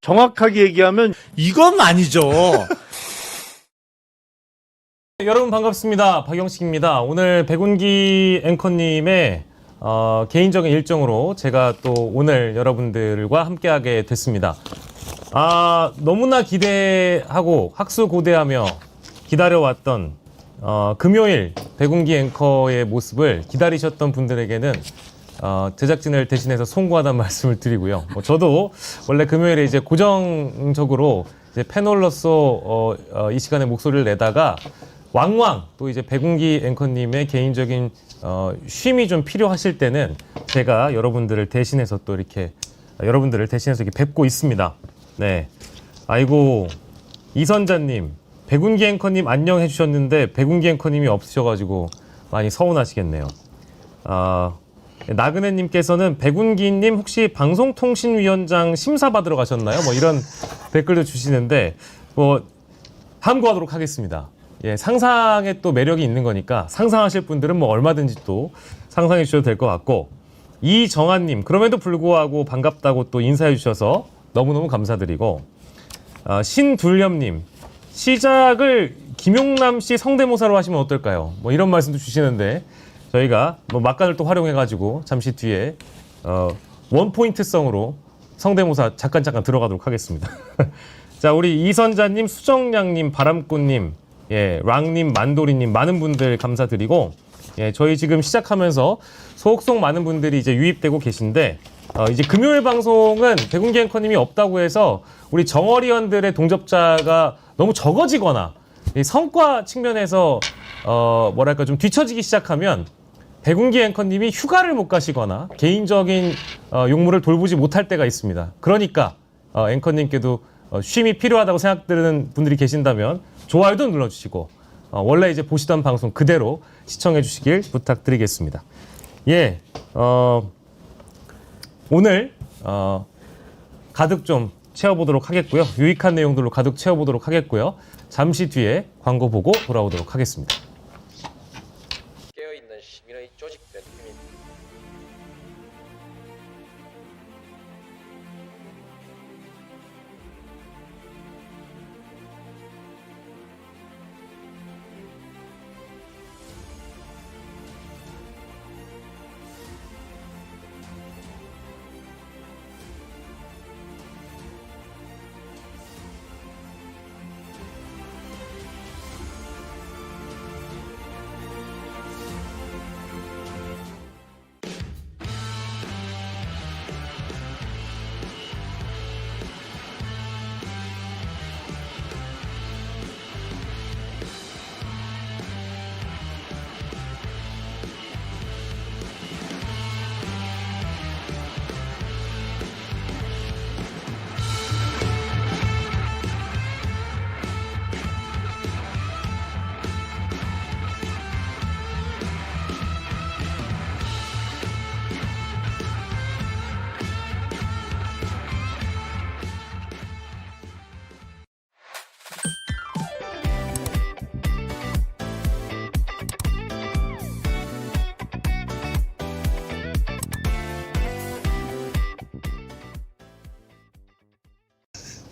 정확하게 얘기하면 이건 아니죠. 여러분 반갑습니다. 박영식입니다. 오늘 백운기 앵커님의 개인적인 일정으로 제가 또 오늘 여러분들과 함께하게 됐습니다. 너무나 기대하고 학수고대하며 기다려왔던 금요일 백운기 앵커의 모습을 기다리셨던 분들에게는 제작진을 대신해서 송구하다는 말씀을 드리고요. 저도 원래 금요일에 이제 고정적으로 이제 패널로서 이 시간에 목소리를 내다가 왕왕 또 이제 백운기 앵커님의 개인적인 쉼이 좀 필요하실 때는 제가 여러분들을 대신해서 또 이렇게 뵙고 있습니다. 네. 아이고 이선자님, 백운기 앵커님 안녕 해주셨는데 백운기 앵커님이 없으셔가지고 많이 서운하시겠네요. 나그네님께서는 백운기님 혹시 방송통신위원장 심사 받으러 가셨나요? 뭐 이런 댓글도 주시는데 뭐 함구하도록 하겠습니다. 예, 상상에 또 매력이 있는 거니까 상상하실 분들은 뭐 얼마든지 또 상상해 주셔도 될 것 같고, 이정아님 그럼에도 불구하고 반갑다고 또 인사해 주셔서 너무너무 감사드리고, 신둘렴님 시작을 김용남 씨 성대모사로 하시면 어떨까요? 뭐 이런 말씀도 주시는데 저희가 뭐 막간을 또 활용해가지고 잠시 뒤에 원포인트성으로 성대모사 잠깐 들어가도록 하겠습니다. 자, 우리 이선자님, 수정량님, 바람꽃님, 예, 랑님, 만도리님 많은 분들 감사드리고, 예, 저희 지금 시작하면서 속속 많은 분들이 이제 유입되고 계신데, 이제 금요일 방송은 백운기 앵커님이 없다고 해서 우리 정어리원들의 동접자가 너무 적어지거나 이 성과 측면에서 뭐랄까 좀 뒤처지기 시작하면 백운기 앵커님이 휴가를 못 가시거나 개인적인 용무를 돌보지 못할 때가 있습니다. 그러니까 앵커님께도 쉼이 필요하다고 생각되는 분들이 계신다면 좋아요도 눌러주시고 원래 이제 보시던 방송 그대로 시청해 주시길 부탁드리겠습니다. 예, 오늘 가득 좀 채워보도록 하겠고요. 유익한 내용들로 가득 채워보도록 하겠고요. 잠시 뒤에 광고 보고 돌아오도록 하겠습니다. 깨어있는 시민의 조직된 힘이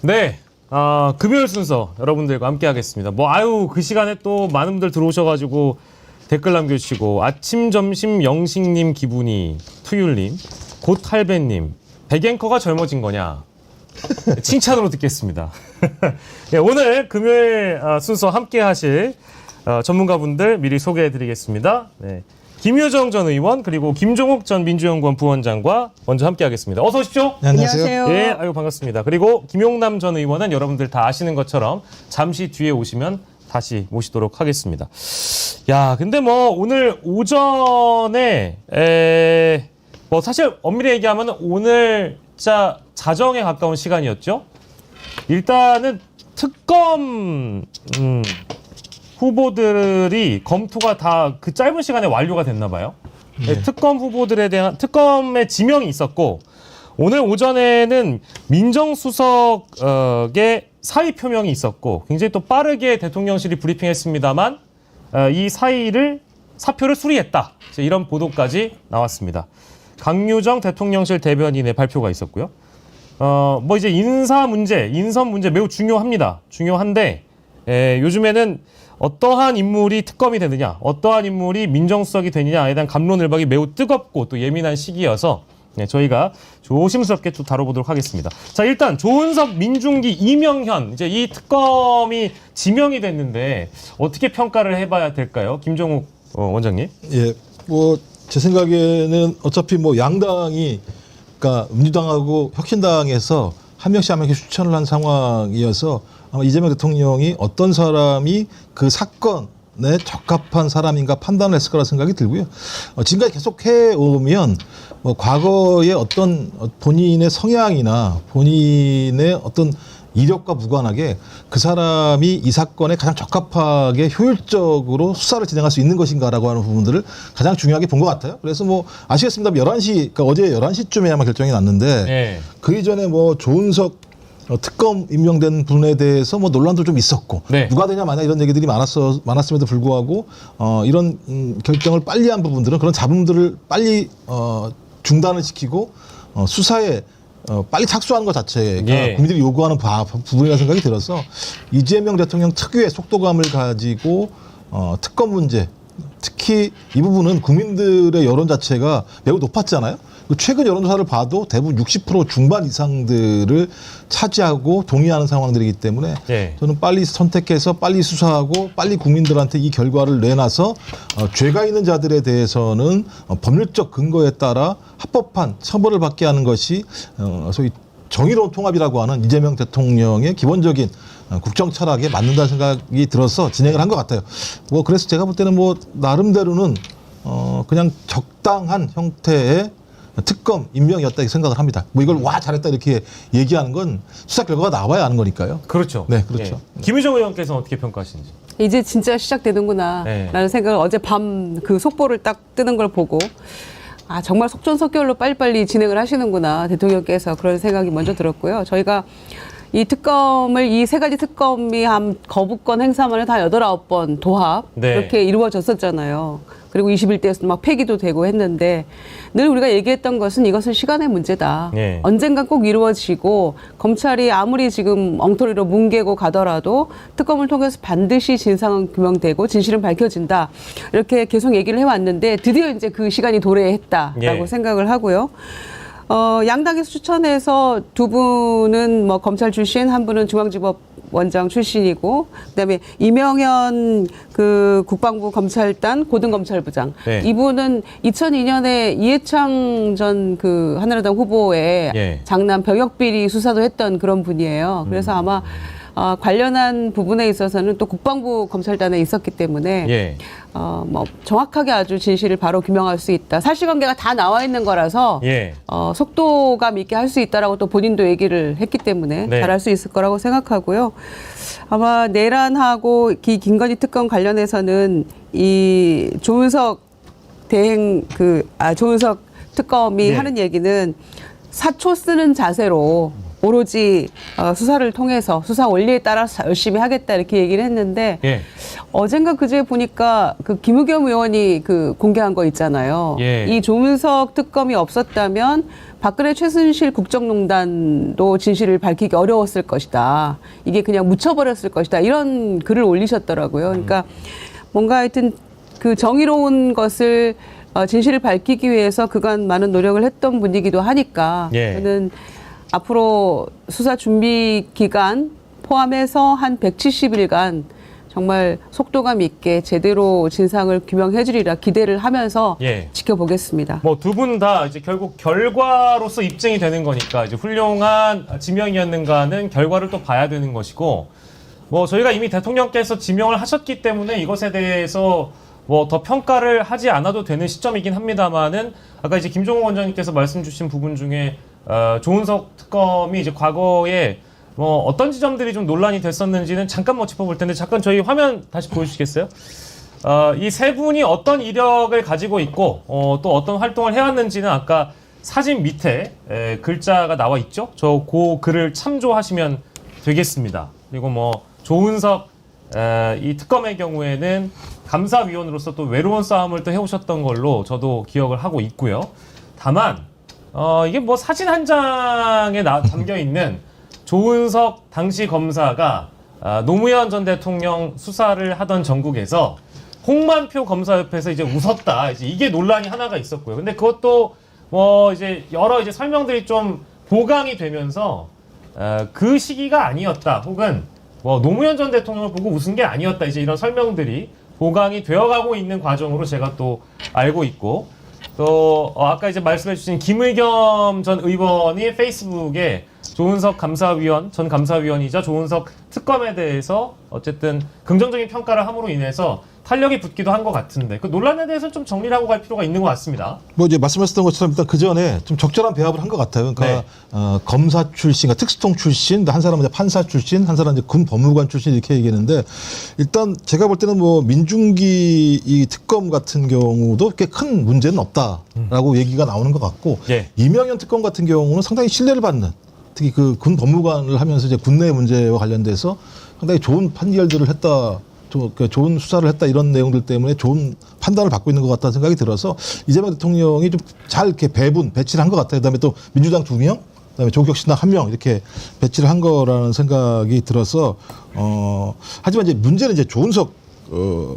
네, 금요일 순서 여러분들과 함께 하겠습니다. 그 시간에 또 많은 분들 들어오셔가지고 댓글 남겨주시고, 아침, 점심, 영식님 기분이, 투율님, 곧할배님, 백앵커가 젊어진 거냐? 칭찬으로 듣겠습니다. 네, 오늘 금요일 순서 함께 하실 전문가분들 미리 소개해드리겠습니다. 네. 김유정 전 의원 그리고 김종욱 전 민주연구원 부원장과 먼저 함께하겠습니다. 어서 오십시오. 네, 안녕하세요. 예, 아유 반갑습니다. 그리고 김용남 전 의원은 여러분들 다 아시는 것처럼 잠시 뒤에 오시면 다시 모시도록 하겠습니다. 야, 근데 오늘 오전에 사실 엄밀히 얘기하면 오늘 진짜 자정에 가까운 시간이었죠. 일단은 특검 후보들이 검토가 다 그 짧은 시간에 완료가 됐나 봐요. 네. 특검 후보들에 대한 특검의 지명이 있었고, 오늘 오전에는 민정수석의 사의 표명이 있었고, 굉장히 또 빠르게 대통령실이 브리핑했습니다만 이 사표를 수리했다, 이런 보도까지 나왔습니다. 강유정 대통령실 대변인의 발표가 있었고요. 뭐 이제 인선 문제 매우 중요합니다. 중요한데 요즘에는 어떠한 인물이 특검이 되느냐, 어떠한 인물이 민정수석이 되느냐에 대한 갑론을박이 매우 뜨겁고 또 예민한 시기여서 저희가 조심스럽게 좀 다뤄보도록 하겠습니다. 자, 일단 조은석, 민중기, 이명현 이제 이 특검이 지명이 됐는데 어떻게 평가를 해봐야 될까요, 김종욱 원장님? 예, 뭐 제 생각에는 어차피 뭐 양당이 그러니까 민주당하고 혁신당에서 한 명씩 한 명씩 추천을 한 상황이어서 아마 이재명 대통령이 어떤 사람이 그 사건에 적합한 사람인가 판단을 했을 거라 생각이 들고요. 지금까지 계속 해오면 뭐 과거의 어떤 본인의 성향이나 본인의 어떤 이력과 무관하게 그 사람이 이 사건에 가장 적합하게 효율적으로 수사를 진행할 수 있는 것인가라고 하는 부분들을 가장 중요하게 본 것 같아요. 그래서 뭐 아시겠습니다. 11시, 그러니까 어제 11시쯤에 아마 결정이 났는데 네. 그 이전에 뭐 조은석 특검 임명된 분에 대해서 뭐 논란도 좀 있었고 네. 누가 되냐 마냐 이런 얘기들이 많았음에도 불구하고 이런 결정을 빨리 한 부분들은 그런 잡음들을 빨리 중단을 시키고 수사에 빨리 착수하는 것 자체가 예. 국민들이 요구하는 부분이라는 생각이 들어서 이재명 대통령 특유의 속도감을 가지고 특검 문제, 특히 이 부분은 국민들의 여론 자체가 매우 높았잖아요. 최근 여론조사를 봐도 대부분 60% 중반 이상들을 차지하고 동의하는 상황들이기 때문에 예. 저는 빨리 선택해서 빨리 수사하고 빨리 국민들한테 이 결과를 내놔서 죄가 있는 자들에 대해서는 법률적 근거에 따라 합법한 처벌을 받게 하는 것이 소위 정의로운 통합이라고 하는 이재명 대통령의 기본적인 국정 철학에 맞는다는 생각이 들어서 진행을 한 것 같아요. 뭐 그래서 제가 볼 때는 뭐 나름대로는 그냥 적당한 형태의 특검 임명이었다 이렇게 생각을 합니다. 뭐 이걸 와 잘했다 이렇게 얘기하는 건 수사 결과가 나와야 하는 거니까요. 그렇죠. 네, 그렇죠. 예. 김유정 의원께서는 어떻게 평가하시는지? 이제 진짜 시작되는구나 네. 라는 생각을 어제 밤 그 속보를 딱 뜨는 걸 보고 아 정말 속전속결로 빨리빨리 진행을 하시는구나 대통령께서 그런 생각이 먼저 들었고요. 저희가 이 특검을 이 세 가지 특검이 한 거부권 행사만 해도 한 8, 9번 도합 네. 이렇게 이루어졌었잖아요. 그리고 21대에서 막 폐기도 되고 했는데 늘 우리가 얘기했던 것은 이것은 시간의 문제다. 네. 언젠간 꼭 이루어지고 검찰이 아무리 지금 엉터리로 뭉개고 가더라도 특검을 통해서 반드시 진상은 규명되고 진실은 밝혀진다. 이렇게 계속 얘기를 해왔는데 드디어 이제 그 시간이 도래했다라고 예. 생각을 하고요. 양당에서 추천해서 두 분은 뭐 검찰 출신, 한 분은 중앙지법 원장 출신이고, 그다음에 이명현 그 국방부 검찰단 고등검찰부장. 네. 이분은 2002년에 이해창 전 그 한나라당 후보의 예. 장남 병역비리 수사도 했던 그런 분이에요. 그래서 아마 관련한 부분에 있어서는 또 국방부 검찰단에 있었기 때문에 예. 뭐 정확하게 아주 진실을 바로 규명할 수 있다. 사실관계가 다 나와 있는 거라서 예. 속도감 있게 할 수 있다라고 또 본인도 얘기를 했기 때문에 네. 잘할 수 있을 거라고 생각하고요. 아마 내란하고 이 김건희 특검 관련해서는 이 조은석 조은석 특검이 네. 하는 얘기는 사초 쓰는 자세로 오로지 수사를 통해서 수사 원리에 따라서 열심히 하겠다 이렇게 얘기를 했는데 예. 어젠가 그제 보니까 그 김의겸 의원이 그 공개한 거 있잖아요. 예. 이 조문석 특검이 없었다면 박근혜 최순실 국정농단도 진실을 밝히기 어려웠을 것이다. 이게 그냥 묻혀버렸을 것이다. 이런 글을 올리셨더라고요. 그러니까 뭔가 하여튼 그 정의로운 것을 진실을 밝히기 위해서 그간 많은 노력을 했던 분이기도 하니까 예. 저는 앞으로 수사 준비 기간 포함해서 한 170일간 정말 속도감 있게 제대로 진상을 규명해 주리라 기대를 하면서 예. 지켜보겠습니다. 뭐 두 분 다 이제 결국 결과로서 입증이 되는 거니까 이제 훌륭한 지명이었는가는 결과를 또 봐야 되는 것이고, 뭐 저희가 이미 대통령께서 지명을 하셨기 때문에 이것에 대해서 뭐 더 평가를 하지 않아도 되는 시점이긴 합니다만은 아까 이제 김종욱 원장님께서 말씀 주신 부분 중에 조은석 특검이 이제 과거에 뭐 어떤 지점들이 좀 논란이 됐었는지는 잠깐 뭐 짚어볼 텐데 잠깐 저희 화면 다시 보여주시겠어요? 이 세 분이 어떤 이력을 가지고 있고 또 어떤 활동을 해왔는지는 아까 사진 밑에 글자가 나와 있죠? 저 그 글을 참조하시면 되겠습니다. 그리고 뭐 조은석 이 특검의 경우에는 감사위원으로서 또 외로운 싸움을 또 해오셨던 걸로 저도 기억을 하고 있고요. 다만 이게 뭐 사진 한 장에 담겨 있는 조은석 당시 검사가 노무현 전 대통령 수사를 하던 전국에서 홍만표 검사 옆에서 이제 웃었다. 이제 이게 논란이 하나가 있었고요. 근데 그것도 뭐 이제 여러 이제 설명들이 좀 보강이 되면서 그 시기가 아니었다. 혹은 뭐 노무현 전 대통령을 보고 웃은 게 아니었다. 이제 이런 설명들이 보강이 되어가고 있는 과정으로 제가 또 알고 있고 또 아까 이제 말씀해주신 김의겸 전 의원이 페이스북에 조은석 감사위원 전 감사위원이자 조은석 특검에 대해서 어쨌든 긍정적인 평가를 함으로 인해서 탄력이 붙기도 한 것 같은데 그 논란에 대해서는 좀 정리를 하고 갈 필요가 있는 것 같습니다. 뭐 이제 말씀하셨던 것처럼 일단 그 전에 좀 적절한 배합을 한 것 같아요. 그러니까 검사 출신, 그러니까 특수통 출신, 한 사람은 이제 판사 출신, 한 사람은 이제 군 법무관 출신 이렇게 얘기했는데 일단 제가 볼 때는 뭐 민중기 이 특검 같은 경우도 꽤 큰 문제는 없다라고 얘기가 나오는 것 같고 이명현 특검 같은 경우는 상당히 신뢰를 받는 특히 그 군 법무관을 하면서 이제 군내 문제와 관련돼서 상당히 좋은 판결들을 했다. 좋은 수사를 했다 이런 내용들 때문에 좋은 판단을 받고 있는 것 같다는 생각이 들어서 이재명 대통령이 좀 잘 이렇게 배치를 한 것 같아요. 그다음에 또 민주당 2명, 그다음에 조국 신당 1명 이렇게 배치를 한 거라는 생각이 들어서 하지만 이제 문제는 이제 조은석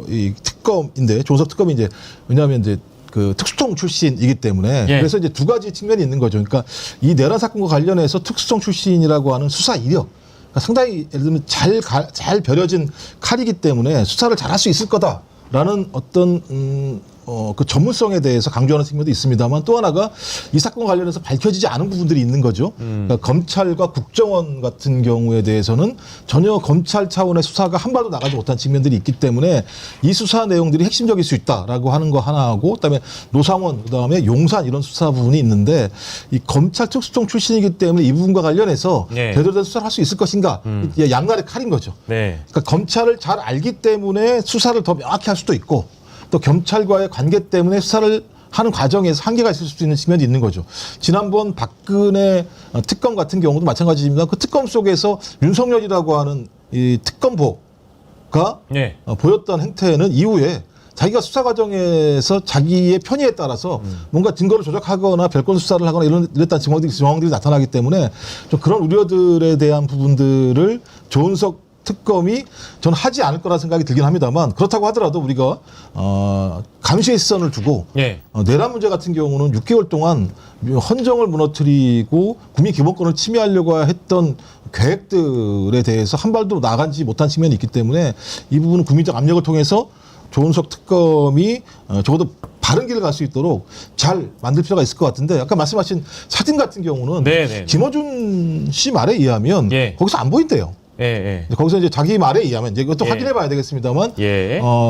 이 특검인데 조은석 특검이 이제 왜냐하면 이제 그 특수통 출신이기 때문에 그래서 이제 두 가지 측면이 있는 거죠. 그러니까 이 내란 사건과 관련해서 특수통 출신이라고 하는 수사 이력. 그러니까 상당히 예를 들면 잘 벼려진 칼이기 때문에 수사를 잘할 수 있을 거다라는 어떤 그 전문성에 대해서 강조하는 측면도 있습니다만 또 하나가 이 사건과 관련해서 밝혀지지 않은 부분들이 있는 거죠. 그러니까 검찰과 국정원 같은 경우에 대해서는 전혀 검찰 차원의 수사가 한 발도 나가지 못한 측면들이 있기 때문에 이 수사 내용들이 핵심적일 수 있다라고 하는 거 하나하고 그다음에 노상원 그다음에 용산 이런 수사 부분이 있는데 이 검찰 특수통 출신이기 때문에 이 부분과 관련해서 제대로 된 수사를 할 수 있을 것인가 양날의 칼인 거죠. 그러니까 검찰을 잘 알기 때문에 수사를 더 명확히 할 수도 있고 또 검찰과의 관계 때문에 수사를 하는 과정에서 한계가 있을 수도 있는 측면이 있는 거죠. 지난번 박근혜 특검 같은 경우도 마찬가지입니다. 그 특검 속에서 윤석열이라고 하는 이 특검보가 보였던 행태는 이후에 자기가 수사 과정에서 자기의 편의에 따라서 뭔가 증거를 조작하거나 별건 수사를 하거나 이랬다는 정황들이 나타나기 때문에 좀 그런 우려들에 대한 부분들을 조은석 특검이 저는 하지 않을 거라 생각이 들긴 합니다만 그렇다고 하더라도 우리가 감시의 시선을 두고 내란 문제 같은 경우는 6개월 동안 헌정을 무너뜨리고 국민 기본권을 침해하려고 했던 계획들에 대해서 한 발도 나가지 못한 측면이 있기 때문에 이 부분은 국민적 압력을 통해서 조은석 특검이 적어도 바른 길을 갈 수 있도록 잘 만들 필요가 있을 것 같은데 아까 말씀하신 사진 같은 경우는 김어준 씨 말에 의하면 거기서 안 보인대요. 거기서 이제 자기 말에 의하면 이제 이것도 확인해 봐야 되겠습니다만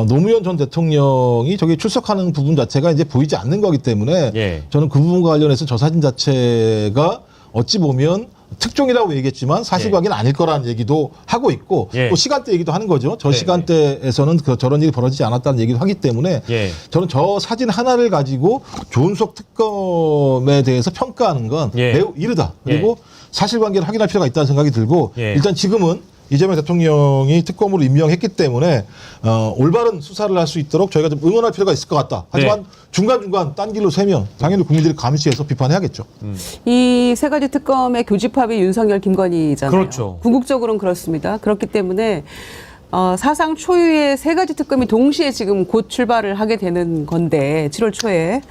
노무현 전 대통령이 저기 출석하는 부분 자체가 이제 보이지 않는 거기 때문에 저는 그 부분과 관련해서 저 사진 자체가 어찌 보면 특종이라고 얘기했지만 사실관계는 아닐 거라는 얘기도 하고 있고 또 시간대 얘기도 하는 거죠. 저 시간대에서는 저런 일이 벌어지지 않았다는 얘기도 하기 때문에 저는 저 사진 하나를 가지고 조은석 특검에 대해서 평가하는 건 매우 이르다. 그리고 사실관계를 확인할 필요가 있다는 생각이 들고 일단 지금은 이재명 대통령이 특검으로 임명했기 때문에 올바른 수사를 할 수 있도록 저희가 좀 응원할 필요가 있을 것 같다. 하지만 중간중간 딴 길로 새면 당연히 국민들이 감시해서 비판해야겠죠. 이 세 가지 특검의 교집합이 윤석열, 김건희잖아요. 그렇죠. 궁극적으로는 그렇습니다. 그렇기 때문에 사상 초유의 세 가지 특검이 동시에 지금 곧 출발을 하게 되는 건데 7월 초에.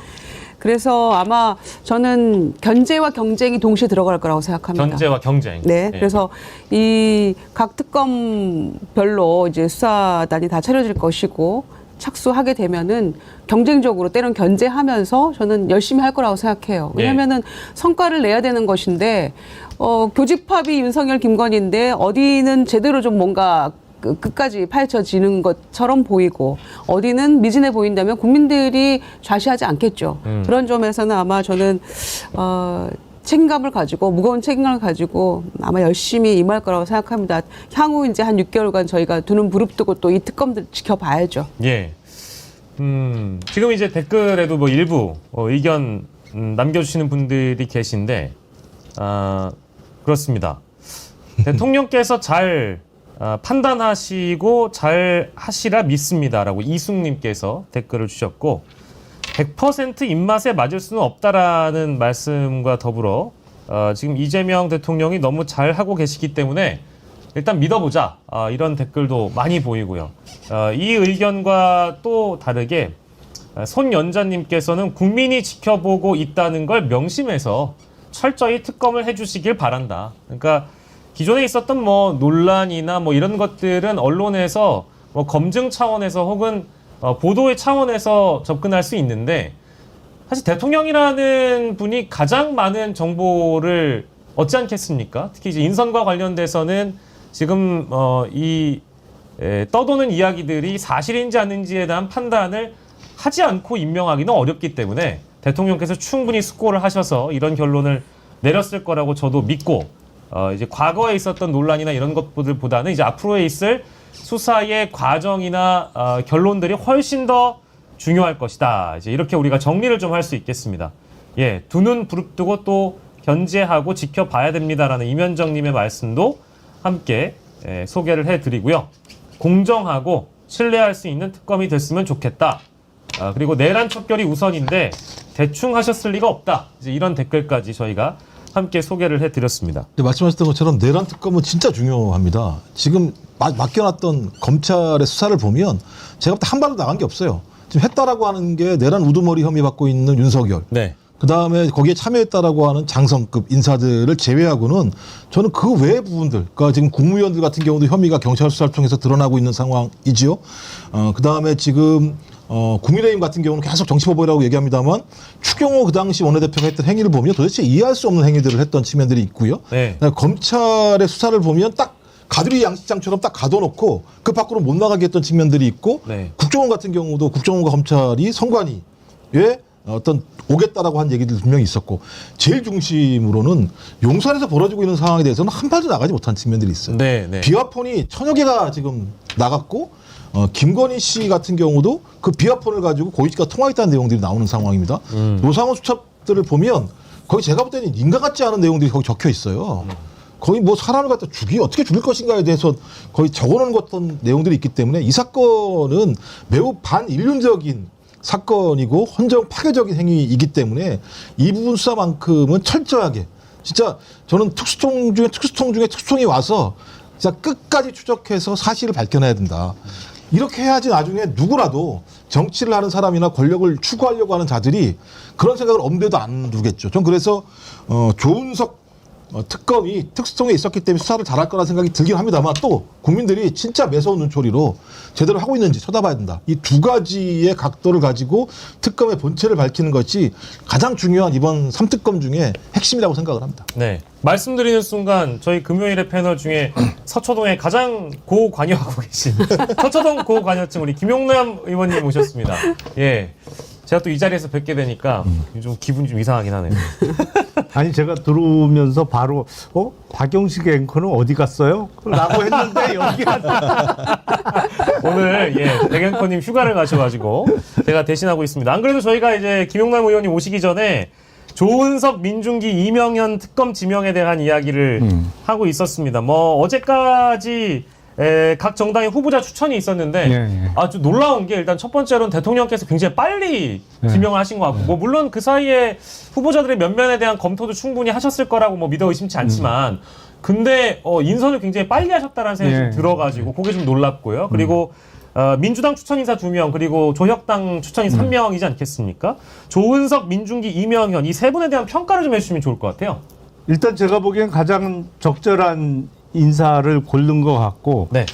그래서 아마 저는 견제와 경쟁이 동시에 들어갈 거라고 생각합니다. 견제와 경쟁. 그래서 이 각 특검별로 이제 수사단이 다 차려질 것이고 착수하게 되면은 경쟁적으로 때론 견제하면서 저는 열심히 할 거라고 생각해요. 왜냐면은 성과를 내야 되는 것인데 교집합이 윤석열, 김건희인데 어디는 제대로 좀 뭔가 끝까지 파헤쳐지는 것처럼 보이고 어디는 미진해 보인다면 국민들이 좌시하지 않겠죠. 그런 점에서는 아마 저는 책임감을 가지고 무거운 책임감을 가지고 아마 열심히 임할 거라고 생각합니다. 향후 이제 한 6개월간 저희가 두 눈 부릅뜨고 또 이 특검들 지켜봐야죠. 지금 이제 댓글에도 뭐 일부 의견 남겨주시는 분들이 계신데 그렇습니다. 대통령께서 잘 판단하시고 잘 하시라 믿습니다라고 이숙님께서 댓글을 주셨고 100% 입맛에 맞을 수는 없다라는 말씀과 더불어 지금 이재명 대통령이 너무 잘 하고 계시기 때문에 일단 믿어보자 이런 댓글도 많이 보이고요. 이 의견과 또 다르게 손연자님께서는 국민이 지켜보고 있다는 걸 명심해서 철저히 특검을 해주시길 바란다. 그러니까 기존에 있었던 뭐 논란이나 뭐 이런 것들은 언론에서 뭐 검증 차원에서 혹은 보도의 차원에서 접근할 수 있는데 사실 대통령이라는 분이 가장 많은 정보를 얻지 않겠습니까? 특히 이제 인선과 관련돼서는 지금 떠도는 이야기들이 사실인지 아닌지에 대한 판단을 하지 않고 임명하기는 어렵기 때문에 대통령께서 충분히 숙고를 하셔서 이런 결론을 내렸을 거라고 저도 믿고 이제 과거에 있었던 논란이나 이런 것들보다는 이제 앞으로에 있을 수사의 과정이나 결론들이 훨씬 더 중요할 것이다. 이제 이렇게 우리가 정리를 좀 할 수 있겠습니다. 예, 두 눈 부릅뜨고 또 견제하고 지켜봐야 됩니다라는 이면정님의 말씀도 함께 소개를 해드리고요. 공정하고 신뢰할 수 있는 특검이 됐으면 좋겠다. 그리고 내란 척결이 우선인데 대충 하셨을 리가 없다. 이제 이런 댓글까지 저희가 함께 소개를 해드렸습니다. 말씀하셨던 것처럼 내란 특검은 진짜 중요합니다. 지금 맡겨놨던 검찰의 수사를 보면 제가 볼 때 한 발도 나간 게 없어요. 지금 했다라고 하는 게 내란 우두머리 혐의 받고 있는 윤석열. 네. 그다음에 거기에 참여했다라고 하는 장성급 인사들을 제외하고는 저는 그 외의 부분들, 그러니까 지금 국무위원들 같은 경우도 혐의가 경찰 수사를 통해서 드러나고 있는 상황이지요. 그다음에 지금 국민의힘 같은 경우는 계속 정치보복이라고 얘기합니다만 추경호 그 당시 원내대표가 했던 행위를 보면 도대체 이해할 수 없는 행위들을 했던 측면들이 있고요. 네. 검찰의 수사를 보면 딱 가두리 양식장처럼 딱 가둬놓고 그 밖으로 못 나가게 했던 측면들이 있고 네. 국정원 같은 경우도 국정원과 검찰이 선관위에 어떤 오겠다라고 한 얘기들 분명히 있었고 제일 중심으로는 용산에서 벌어지고 있는 상황에 대해서는 한 발도 나가지 못한 측면들이 있어요. 네, 네. 비화폰이 1000여 개가 지금 나갔고 김건희 씨 같은 경우도 그 비화폰을 가지고 고위직과 통화했다는 내용들이 나오는 상황입니다. 노상원 수첩들을 보면 거기 제가 볼 때는 인간 같지 않은 내용들이 거기 적혀 있어요. 거의 뭐 사람을 갖다 어떻게 죽일 것인가에 대해서 거의 적어놓은 어떤 내용들이 있기 때문에 이 사건은 매우 반인륜적인 사건이고 헌정 파괴적인 행위이기 때문에 이 부분 수사만큼은 철저하게 진짜 저는 특수통 중에 특수통이 와서 진짜 끝까지 추적해서 사실을 밝혀내야 된다. 이렇게 해야지 나중에 누구라도 정치를 하는 사람이나 권력을 추구하려고 하는 자들이 그런 생각을 엄대도 안 두겠죠. 전 그래서 조은석 특검이 특수통에 있었기 때문에 수사를 잘할 거라는 생각이 들긴 합니다만 또 국민들이 진짜 매서운 눈초리로 제대로 하고 있는지 쳐다봐야 된다. 이 두 가지의 각도를 가지고 특검의 본체를 밝히는 것이 가장 중요한 이번 3특검 중에 핵심이라고 생각을 합니다. 네. 말씀드리는 순간 저희 금요일의 패널 중에 서초동에 가장 고관여하고 계신 서초동 고관여층 우리 김용남 의원님 오셨습니다. 예. 제가 또 이 자리에서 뵙게 되니까 좀 기분이 좀 이상하긴 하네요. 아니 제가 들어오면서 바로 박영식 앵커는 어디 갔어요? 라고 했는데 여기가 오늘 백앵커님 휴가를 가셔가지고 제가 대신하고 있습니다. 안 그래도 저희가 이제 김용남 의원님 오시기 전에 조은석, 민중기, 이명현 특검 지명에 대한 이야기를 하고 있었습니다. 뭐 어제까지 각 정당의 후보자 추천이 있었는데 아주 놀라운 게 일단 첫 번째로는 대통령께서 굉장히 빨리 지명을 하신 것 같고 뭐 물론 그 사이에 후보자들의 면면에 대한 검토도 충분히 하셨을 거라고 뭐 믿어 의심치 않지만 근데 인선을 굉장히 빨리 하셨다라는 생각이 좀 들어가지고 그게 좀 놀랍고요. 그리고 민주당 추천 인사 2명 그리고 조혁당 추천인 3명이지 않겠습니까? 조은석, 민중기, 이명현 이 세 분에 대한 평가를 좀 해주시면 좋을 것 같아요. 일단 제가 보기엔 가장 적절한 인사를 고른 것 같고 네.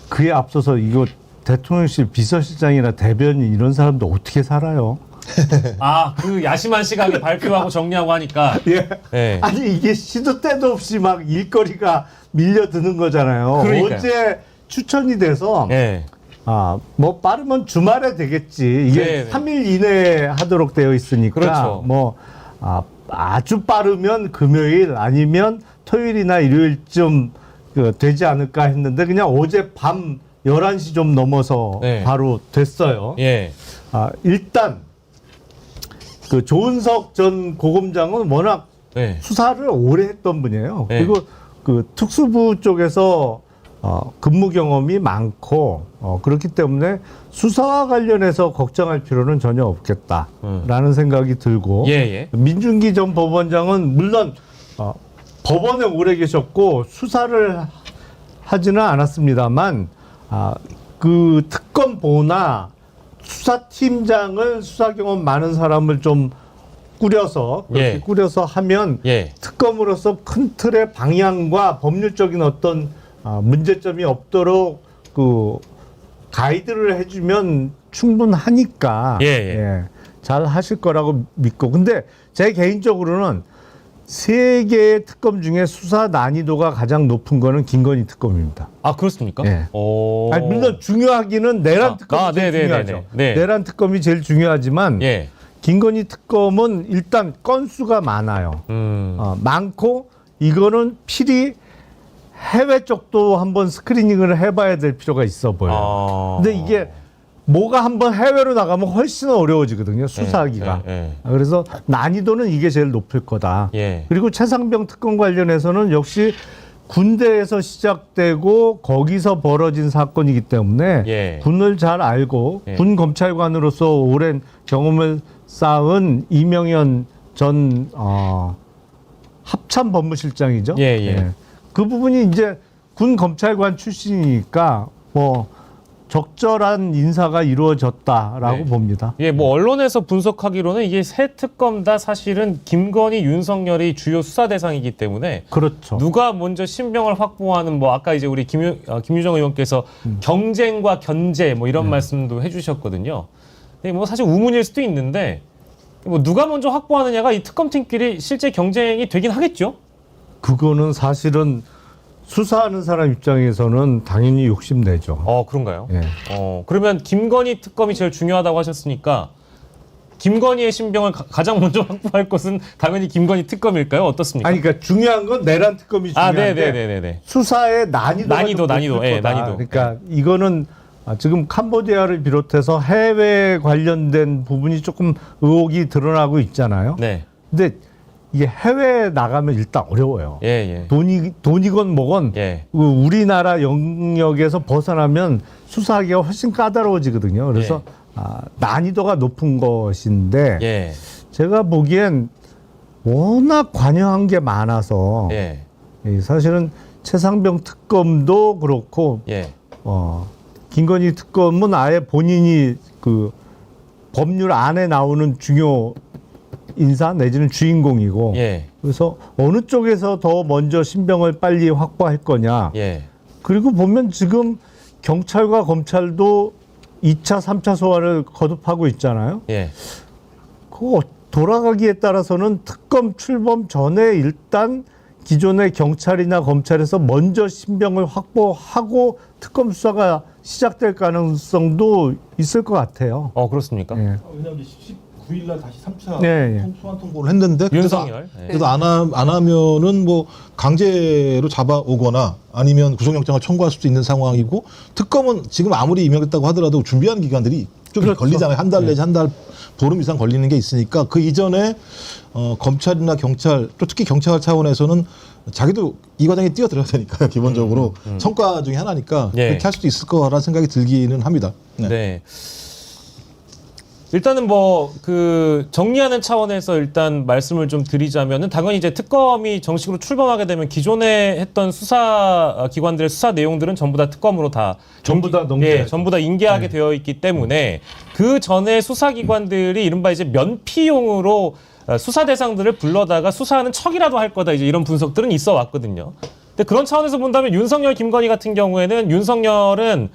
그에 앞서서 이거 대통령실 비서실장이나 대변인 이런 사람도 어떻게 살아요? 그 야심한 시각에 발표하고 정리하고 하니까 예. 아니 이게 시도 때도 없이 막 일거리가 밀려드는 거잖아요. 그러니까요. 어제 추천이 돼서 뭐 빠르면 주말에 되겠지. 이게 네. 3일 이내에 하도록 되어 있으니까 그렇죠. 뭐 아주 빠르면 금요일 아니면 토요일이나 일요일쯤 되지 않을까 했는데 그냥 어제 밤 11시 좀 넘어서 바로 됐어요. 예. 일단 그 조은석 전 고검장은 워낙 수사를 오래 했던 분이에요. 그리고 그 특수부 쪽에서 근무 경험이 많고 그렇기 때문에 수사와 관련해서 걱정할 필요는 전혀 없겠다라는 생각이 들고 민준기 전 법원장은 물론 법원에 오래 계셨고 수사를 하지는 않았습니다만 그 특검보나 수사팀장을 수사 경험 많은 사람을 좀 꾸려서 그렇게 꾸려서 하면 특검으로서 큰 틀의 방향과 법률적인 어떤 문제점이 없도록 그 가이드를 해주면 충분하니까 잘 하실 거라고 믿고 근데 제 개인적으로는 세 개의 특검 중에 수사 난이도가 가장 높은 거는 김건희 특검입니다. 아 그렇습니까? 아니, 물론 중요하기는 내란 특검이 제일 중요하죠. 내란 특검이 제일 중요하지만 김건희 특검은 일단 건수가 많아요. 많고 이거는 필히 해외 쪽도 한번 스크리닝을 해봐야 될 필요가 있어 보여요. 근데 이게 뭐가 한번 해외로 나가면 훨씬 어려워지거든요. 수사하기가. 그래서 난이도는 이게 제일 높을 거다. 그리고 최상병 특검 관련해서는 역시 군대에서 시작되고 거기서 벌어진 사건이기 때문에 군을 잘 알고 군 검찰관으로서 오랜 경험을 쌓은 이명현 전 합참 법무실장이죠. 그 부분이 이제 군 검찰관 출신이니까 뭐 적절한 인사가 이루어졌다라고 봅니다. 뭐 언론에서 분석하기로는 이게 세 특검 다 사실은 김건희, 윤석열이 주요 수사 대상이기 때문에 그렇죠. 누가 먼저 신병을 확보하는 뭐 아까 이제 우리 김유정 의원께서 경쟁과 견제 뭐 이런 말씀도 해주셨거든요. 근데 뭐 사실 우문일 수도 있는데 뭐 누가 먼저 확보하느냐가 이 특검팀끼리 실제 경쟁이 되긴 하겠죠. 그거는 사실은 수사하는 사람 입장에서는 당연히 욕심내죠. 그런가요? 그러면 김건희 특검이 제일 중요하다고 하셨으니까 김건희의 신병을 가장 먼저 확보할 것은 당연히 김건희 특검일까요? 어떻습니까? 아니, 그러니까 중요한 건 내란 특검이 중요한데 수사의 난이도. 그러니까 이거는 지금 캄보디아를 비롯해서 해외 관련된 부분이 조금 의혹이 드러나고 있잖아요. 근데 이게 해외에 나가면 일단 어려워요. 돈이건 뭐건 우리나라 영역에서 벗어나면 수사하기가 훨씬 까다로워지거든요. 그래서 난이도가 높은 것인데 제가 보기엔 워낙 관여한 게 많아서 사실은 최상병 특검도 그렇고 김건희 특검은 아예 본인이 그 법률 안에 나오는 중요 인사 내지는 주인공이고 그래서 어느 쪽에서 더 먼저 신병을 빨리 확보할 거냐 그리고 보면 지금 경찰과 검찰도 2차, 3차 소환을 거듭하고 있잖아요. 그거 돌아가기에 따라서는 특검 출범 전에 일단 기존의 경찰이나 검찰에서 먼저 신병을 확보하고 특검 수사가 시작될 가능성도 있을 것 같아요. 그렇습니까? 왜냐하면 9일날 다시 3차 소환 통보를 했는데 그래도 안 하면은 뭐 강제로 잡아오거나 아니면 구속영장을 청구할 수도 있는 상황이고 특검은 지금 아무리 임명했다고 하더라도 준비하는 기간들이 좀 걸리잖아요. 한 달 내지 한 달 보름 이상 걸리는 게 있으니까 그 이전에 검찰이나 경찰 또 특히 경찰 차원에서는 자기도 이 과정에 뛰어들어야 되니까요. 기본적으로 성과 중에 하나니까 그렇게 할 수도 있을 거라는 생각이 들기는 합니다. 일단은 뭐 그 정리하는 차원에서 일단 말씀을 좀 드리자면은 당연히 이제 특검이 정식으로 출범하게 되면 기존에 했던 수사 기관들의 수사 내용들은 전부 다 특검으로 전부 다 인계하게 되어 있기 때문에 그 전에 수사 기관들이 이른바 이제 면피용으로 수사 대상들을 불러다가 수사하는 척이라도 할 거다 이제 이런 분석들은 있어 왔거든요. 근데 그런 차원에서 본다면 윤석열, 김건희 같은 경우에는 윤석열은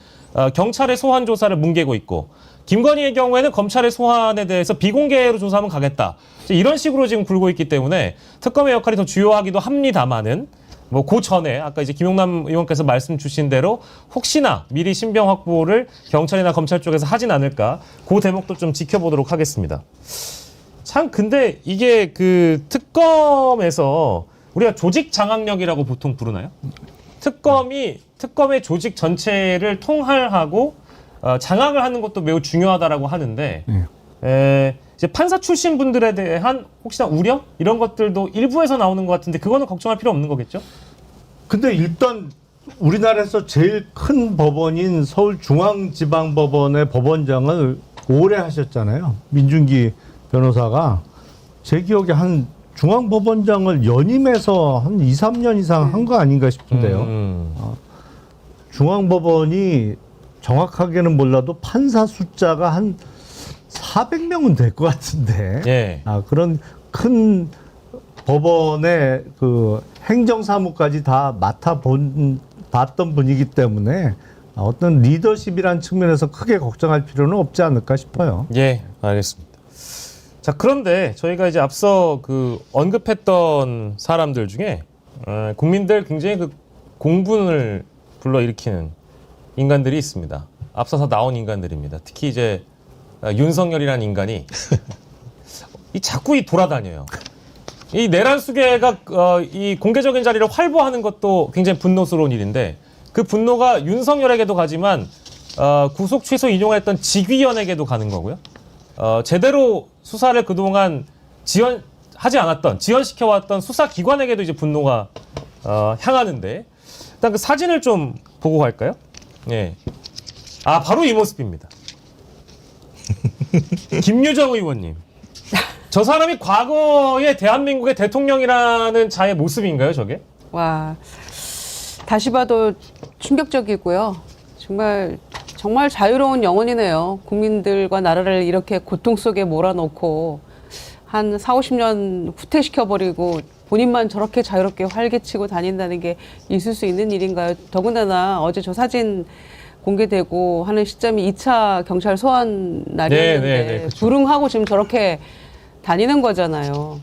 경찰의 소환 조사를 뭉개고 있고 김건희의 경우에는 검찰의 소환에 대해서 비공개로 조사하면 가겠다. 이런 식으로 지금 굴고 있기 때문에 특검의 역할이 더 주요하기도 합니다만은 뭐 그 전에 아까 이제 김용남 의원께서 말씀 주신 대로 혹시나 미리 신병 확보를 경찰이나 검찰 쪽에서 하진 않을까 그 대목도 좀 지켜보도록 하겠습니다. 참 근데 이게 그 특검에서 우리가 조직 장악력이라고 보통 부르나요? 특검의 조직 전체를 통할하고 장악을 하는 것도 매우 중요하다라고 하는데 이제 판사 출신 분들에 대한 혹시나 우려 이런 것들도 일부에서 나오는 것 같은데 그거는 걱정할 필요 없는 거겠죠? 근데 일단 우리나라에서 제일 큰 법원인 서울중앙지방법원의 법원장을 오래 하셨잖아요. 민준기 변호사가 제 기억에 한 중앙법원장을 연임해서 한 2, 3년 이상 한 거 아닌가 싶은데요. 중앙법원이 정확하게는 몰라도 판사 숫자가 한 400명은 될 것 같은데 예. 그런 큰 법원의 그 행정사무까지 다 봤던 분이기 때문에 어떤 리더십이라는 측면에서 크게 걱정할 필요는 없지 않을까 싶어요. 예, 알겠습니다. 자, 그런데 저희가 이제 앞서 그 언급했던 사람들 중에 국민들 굉장히 그 공분을 불러일으키는 인간들이 있습니다. 앞서서 나온 인간들입니다. 특히 이제 윤석열이라는 인간이 자꾸 돌아다녀요. 이 내란 수계가 이 공개적인 자리를 활보하는 것도 굉장히 분노스러운 일인데 그 분노가 윤석열에게도 가지만 구속 취소 인용했던 직위원에게도 가는 거고요. 제대로 수사를 그동안 지연하지 않았던 지연시켜왔던 수사기관에게도 이제 분노가 향하는데 일단 그 사진을 좀 보고 갈까요? 예. 바로 이 모습입니다. 김유정 의원님. 저 사람이 과거의 대한민국의 대통령이라는 자의 모습인가요, 저게? 와, 다시 봐도 충격적이고요. 정말 자유로운 영혼이네요. 국민들과 나라를 이렇게 고통 속에 몰아넣고 한 4, 50년 후퇴시켜버리고 본인만 저렇게 자유롭게 활개치고 다닌다는 게 있을 수 있는 일인가요? 더군다나 어제 저 사진 공개되고 하는 시점이 2차 경찰 소환 날이었는데 그렇죠. 불응하고 지금 저렇게 다니는 거잖아요.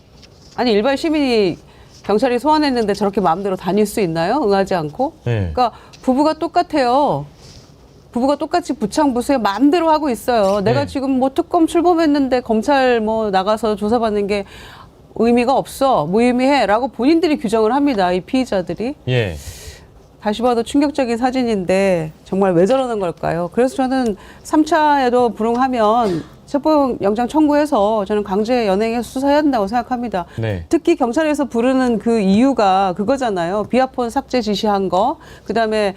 아니 일반 시민이 경찰이 소환했는데 저렇게 마음대로 다닐 수 있나요? 응하지 않고? 네. 그러니까 부부가 똑같아요. 부부가 똑같이 부창부수에 마음대로 하고 있어요. 내가 네. 지금 뭐 특검 출범했는데 검찰 뭐 나가서 조사받는 게 의미가 없어. 무의미해라고 본인들이 규정을 합니다. 이 피의자들이. 예. 다시 봐도 충격적인 사진인데 정말 왜 저러는 걸까요? 그래서 저는 3차에도 불응하면 체포영장 청구해서 저는 강제 연행해서 수사해야 한다고 생각합니다. 네. 특히 경찰에서 부르는 그 이유가 그거잖아요. 비아폰 삭제 지시한 거, 그다음에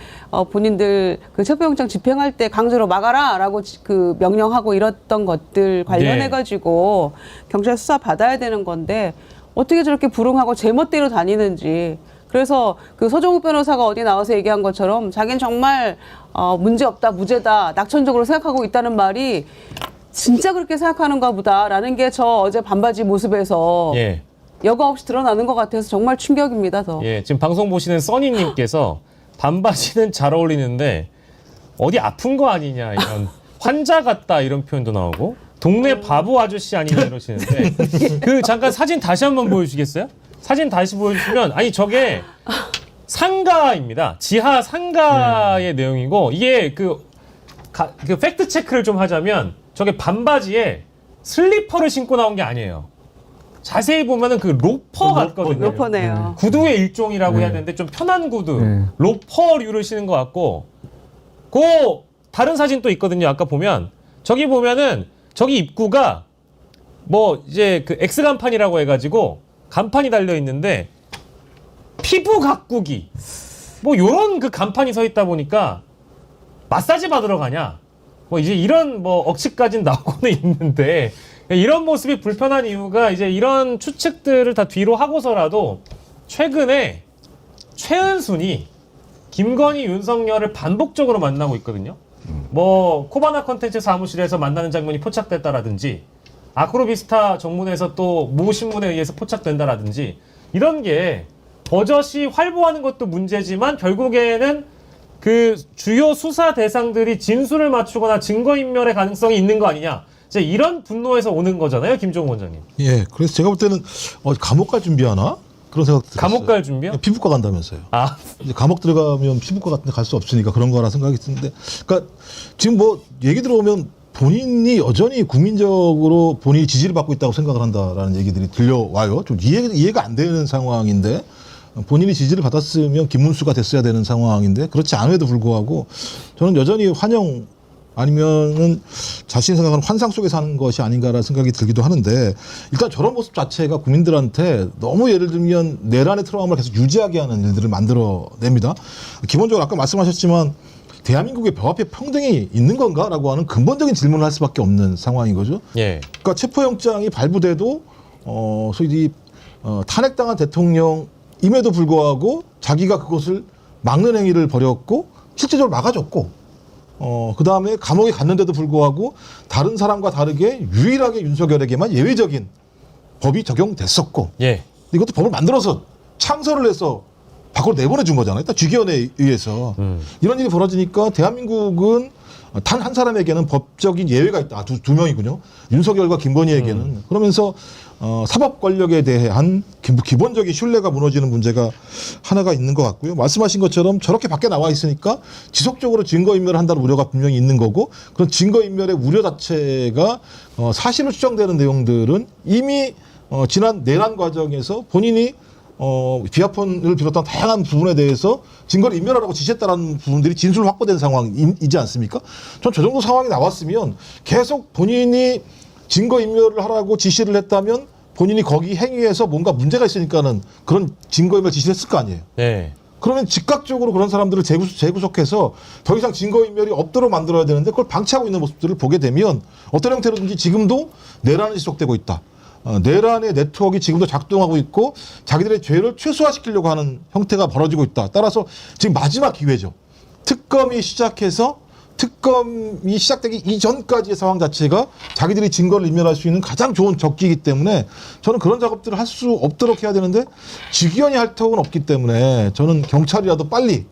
본인들 그 체포영장 집행할 때 강제로 막아라라고 그 명령하고 이랬던 것들 관련해가지고 경찰 수사 받아야 되는 건데 어떻게 저렇게 불응하고 제멋대로 다니는지. 그래서 그 서정욱 변호사가 어디 나와서 얘기한 것처럼 자기는 정말 문제없다, 무죄다, 낙천적으로 생각하고 있다는 말이 진짜 그렇게 생각하는가 보다라는 게 저 어제 반바지 모습에서 예. 여과 없이 드러나는 것 같아서 정말 충격입니다. 더. 예, 지금 방송 보시는 써니님께서 반바지는 잘 어울리는데 어디 아픈 거 아니냐 이런 환자 같다 이런 표현도 나오고 동네 바보 아저씨 아니냐 이러시는데 그 잠깐 사진 다시 한번 보여주시겠어요? 사진 다시 보여주시면 아니 저게 상가입니다. 지하 상가의 내용이고 이게 그 팩트 체크를 좀 하자면 저게 반바지에 슬리퍼를 신고 나온 게 아니에요. 자세히 보면은 그 로퍼 같거든요. 로퍼네요. 구두의 일종이라고 해야 되는데 좀 편한 구두, 네. 로퍼류를 신은 것 같고, 그 다른 사진 또 있거든요. 아까 보면 저기 보면은 저기 입구가 뭐 이제 그 X 간판이라고 해가지고 간판이 달려 있는데 피부 가꾸기 뭐 요런 그 간판이 서 있다 보니까 마사지 받으러 가냐. 뭐 이제 이런 뭐 억측까지는 나오고는 있는데 이런 모습이 불편한 이유가 이제 이런 추측들을 다 뒤로 하고서라도 최근에 최은순이 김건희, 윤석열을 반복적으로 만나고 있거든요. 뭐 코바나 컨텐츠 사무실에서 만나는 장면이 포착됐다라든지 아크로비스타 정문에서 또 모 신문에 의해서 포착된다라든지 이런 게 버젓이 활보하는 것도 문제지만 결국에는 그 주요 수사 대상들이 진술을 맞추거나 증거인멸의 가능성이 있는 거 아니냐. 이제 이런 분노에서 오는 거잖아요, 김종우 원장님. 예, 그래서 제가 볼 때는 감옥 갈 준비하나? 그런 생각 들었어요. 감옥 갈 준비요? 피부과 간다면서요. 아, 이제 감옥 들어가면 피부과 같은 데 갈 수 없으니까 그런 거라 생각이 드는데, 그러니까 지금 뭐 얘기 들어보면 본인이 여전히 국민적으로 본인이 지지를 받고 있다고 생각을 한다라는 얘기들이 들려와요. 좀 이해가 안 되는 상황인데 본인이 지지를 받았으면 김문수가 됐어야 되는 상황인데 그렇지 않음에도 불구하고 저는 여전히 환영을 아니면은 자신이 생각하는 환상 속에 사는 것이 아닌가라는 생각이 들기도 하는데 일단 저런 모습 자체가 국민들한테 너무 예를 들면 내란의 트라우마를 계속 유지하게 하는 일들을 만들어냅니다. 기본적으로 아까 말씀하셨지만 대한민국의 벽 앞에 평등이 있는 건가라고 하는 근본적인 질문을 할 수밖에 없는 상황인 거죠. 예. 그러니까 체포영장이 발부돼도 소위 탄핵당한 대통령임에도 불구하고 자기가 그것을 막는 행위를 벌였고 실제적으로 막아줬고 그 다음에 감옥에 갔는데도 불구하고 다른 사람과 다르게 유일하게 윤석열에게만 예외적인 법이 적용됐었고 예. 이것도 법을 만들어서 창설을 해서 밖으로 내보내준 거잖아요. 일단 쥐기원에 의해서. 이런 일이 벌어지니까 대한민국은 단 한 사람에게는 법적인 예외가 있다. 두 명이군요. 윤석열과 김건희에게는. 그러면서 사법 권력에 대한 기본적인 신뢰가 무너지는 문제가 하나가 있는 것 같고요. 말씀하신 것처럼 저렇게 밖에 나와 있으니까 지속적으로 증거인멸을 한다는 우려가 분명히 있는 거고 그런 증거인멸의 우려 자체가 사실로 추정되는 내용들은 이미 지난 내란 과정에서 본인이 비아폰을 비롯한 다양한 부분에 대해서 증거를 인멸하라고 지시했다라는 부분들이 진술 확보된 상황이지 않습니까? 전 저 정도 상황이 나왔으면 계속 본인이 증거 인멸을 하라고 지시를 했다면 본인이 거기 행위에서 뭔가 문제가 있으니까는 그런 증거 인멸 지시를 했을 거 아니에요. 네. 그러면 즉각적으로 그런 사람들을 재구속해서 더 이상 증거 인멸이 없도록 만들어야 되는데 그걸 방치하고 있는 모습들을 보게 되면 어떤 형태로든지 지금도 내란이 지속되고 있다. 내란의 네트워크가 지금도 작동하고 있고 자기들의 죄를 최소화시키려고 하는 형태가 벌어지고 있다. 따라서 지금 마지막 기회죠. 특검이 시작되기 이전까지의 상황 자체가 자기들이 증거를 인멸할 수 있는 가장 좋은 적기이기 때문에 저는 그런 작업들을 할 수 없도록 해야 되는데 직위원이 할 턱은 없기 때문에 저는 경찰이라도 빨리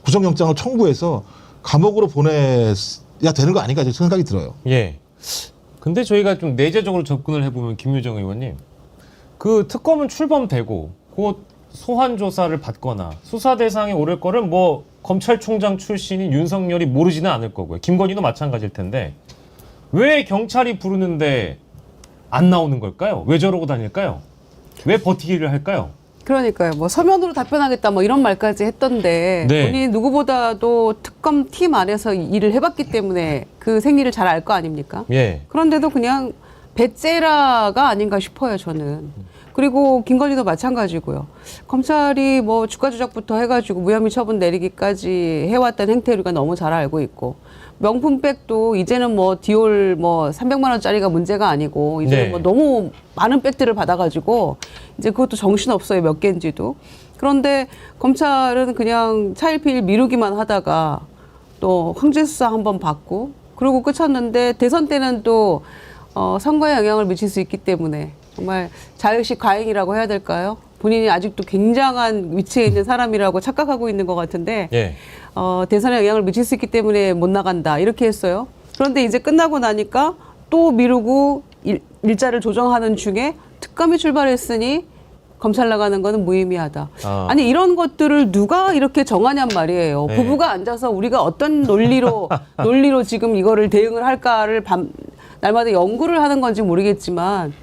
구속영장을 청구해서 감옥으로 보내야 되는 거 아닌가 생각이 들어요. 예. 근데 저희가 좀 내재적으로 접근을 해보면 김유정 의원님, 그 특검은 출범되고 곧 소환 조사를 받거나 수사 대상에 오를 거를 뭐 검찰총장 출신인 윤석열이 모르지는 않을 거고요. 김건희도 마찬가지일 텐데 왜 경찰이 부르는데 안 나오는 걸까요? 왜 저러고 다닐까요? 왜 버티기를 할까요? 그러니까요. 뭐 서면으로 답변하겠다 뭐 이런 말까지 했던데 네. 본인이 누구보다도 특검 팀 안에서 일을 해봤기 때문에 그 생리를 잘 알 거 아닙니까? 예. 그런데도 그냥 배째라가 아닌가 싶어요, 저는. 그리고 김건희도 마찬가지고요. 검찰이 뭐 주가 조작부터 해가지고 무혐의 처분 내리기까지 해왔던 행태를 너무 잘 알고 있고 명품백도 이제는 뭐 디올 뭐 300만 원짜리가 문제가 아니고 이제는 네. 뭐 너무 많은 백들을 받아가지고 이제 그것도 정신 없어요, 몇 개인지도. 그런데 검찰은 그냥 차일피일 미루기만 하다가 또 황제수사 한번 받고 그러고 끝쳤는데 대선 때는 또 선거에 영향을 미칠 수 있기 때문에 정말 자의식 과잉이라고 해야 될까요? 본인이 아직도 굉장한 위치에 있는 사람이라고 착각하고 있는 것 같은데 예. 대선에 영향을 미칠 수 있기 때문에 못 나간다 이렇게 했어요. 그런데 이제 끝나고 나니까 또 미루고 일자를 조정하는 중에 특검이 출발했으니 검찰 나가는 거는 무의미하다. 아니 이런 것들을 누가 이렇게 정하냔 말이에요. 네. 부부가 앉아서 우리가 어떤 논리로 지금 이거를 대응을 할까를 날마다 연구를 하는 건지 모르겠지만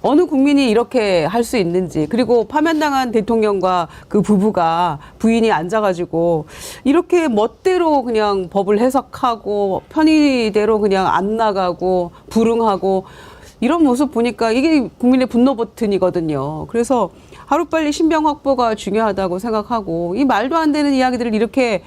어느 국민이 이렇게 할 수 있는지 그리고 파면당한 대통령과 그 부부가 부인이 앉아가지고 이렇게 멋대로 그냥 법을 해석하고 편의대로 그냥 안 나가고 불응하고 이런 모습 보니까 이게 국민의 분노 버튼이거든요. 그래서 하루빨리 신병 확보가 중요하다고 생각하고 이 말도 안 되는 이야기들을 이렇게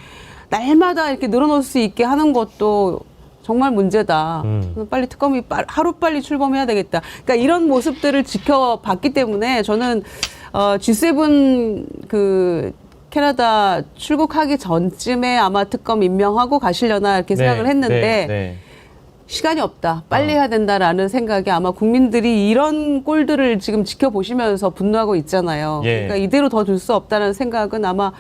날마다 이렇게 늘어놓을 수 있게 하는 것도 정말 문제다. 빨리 특검이 하루빨리 출범해야 되겠다. 그러니까 이런 모습들을 지켜봤기 때문에 저는 G7 그 캐나다 출국하기 전쯤에 아마 특검 임명하고 가시려나 이렇게 생각을 했는데 시간이 없다. 빨리 해야 된다라는 생각이 아마 국민들이 이런 꼴들을 지금 지켜보시면서 분노하고 있잖아요. 예. 그러니까 이대로 더 둘 수 없다는 생각은 아마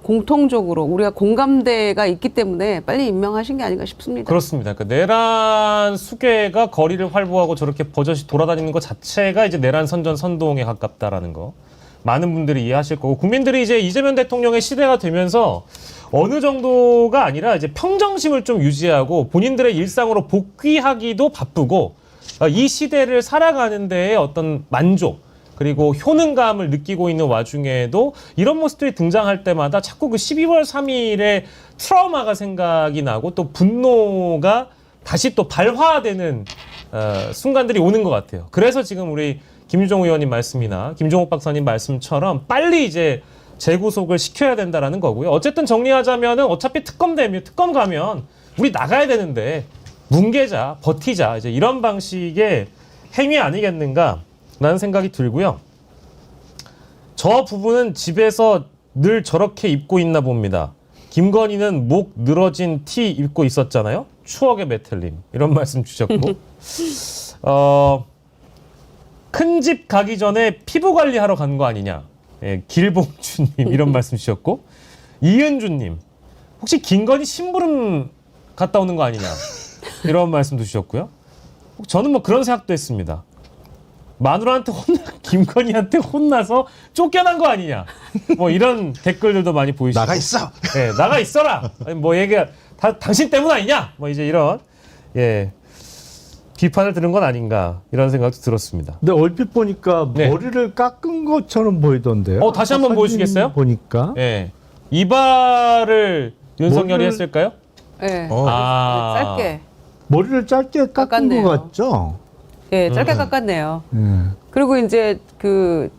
공통적으로 우리가 공감대가 있기 때문에 빨리 임명하신 게 아닌가 싶습니다. 그렇습니다. 그러니까 내란 수괴가 거리를 활보하고 저렇게 버젓이 돌아다니는 것 자체가 이제 내란 선전 선동에 가깝다라는 거 많은 분들이 이해하실 거고 국민들이 이제 이재명 대통령의 시대가 되면서 어느 정도가 아니라 이제 평정심을 좀 유지하고 본인들의 일상으로 복귀하기도 바쁘고 이 시대를 살아가는 데에 어떤 만족 그리고 효능감을 느끼고 있는 와중에도 이런 모습들이 등장할 때마다 자꾸 그 12월 3일의 트라우마가 생각이 나고 또 분노가 다시 또 발화되는 순간들이 오는 것 같아요. 그래서 지금 우리 김유정 의원님 말씀이나 김종욱 박사님 말씀처럼 빨리 이제 재구속을 시켜야 된다라는 거고요. 어쨌든 정리하자면은 어차피 특검 가면 우리 나가야 되는데 뭉개자, 버티자 이제 이런 방식의 행위 아니겠는가라는 생각이 들고요. 저 부분은 집에서 늘 저렇게 입고 있나 봅니다. 김건희는 목 늘어진 티 입고 있었잖아요. 추억의 메텔림 이런 말씀 주셨고 큰 집 가기 전에 피부 관리하러 간 거 아니냐. 예, 길봉주님 이런 말씀 주셨고 이은주님 혹시 김건희 심부름 갔다 오는 거 아니냐 이런 말씀도 주셨고요. 저는 뭐 그런 생각도 했습니다. 마누라한테 김건희한테 혼나서 쫓겨난 거 아니냐. 뭐 이런 댓글들도 많이 보이시고. 나가 있어. 예, 나가 있어라. 아니, 뭐 얘기가 당신 때문 아니냐. 뭐 이제 이런 예 비판을 들은 건 아닌가 이런 생각도 들었습니다. 근데 얼핏 보니까 네. 머리를 깎은 것처럼 보이던데요. 다시 한번 사진 보여주시겠어요? 보니까 예, 이발을 윤석열이 머리를- 했을까요? 네. 아. 짧게. 머리를 짧게 깎은 깎았네요. 것 같죠. 예, 짧게 깎았네요. 예. 그리고 이제 그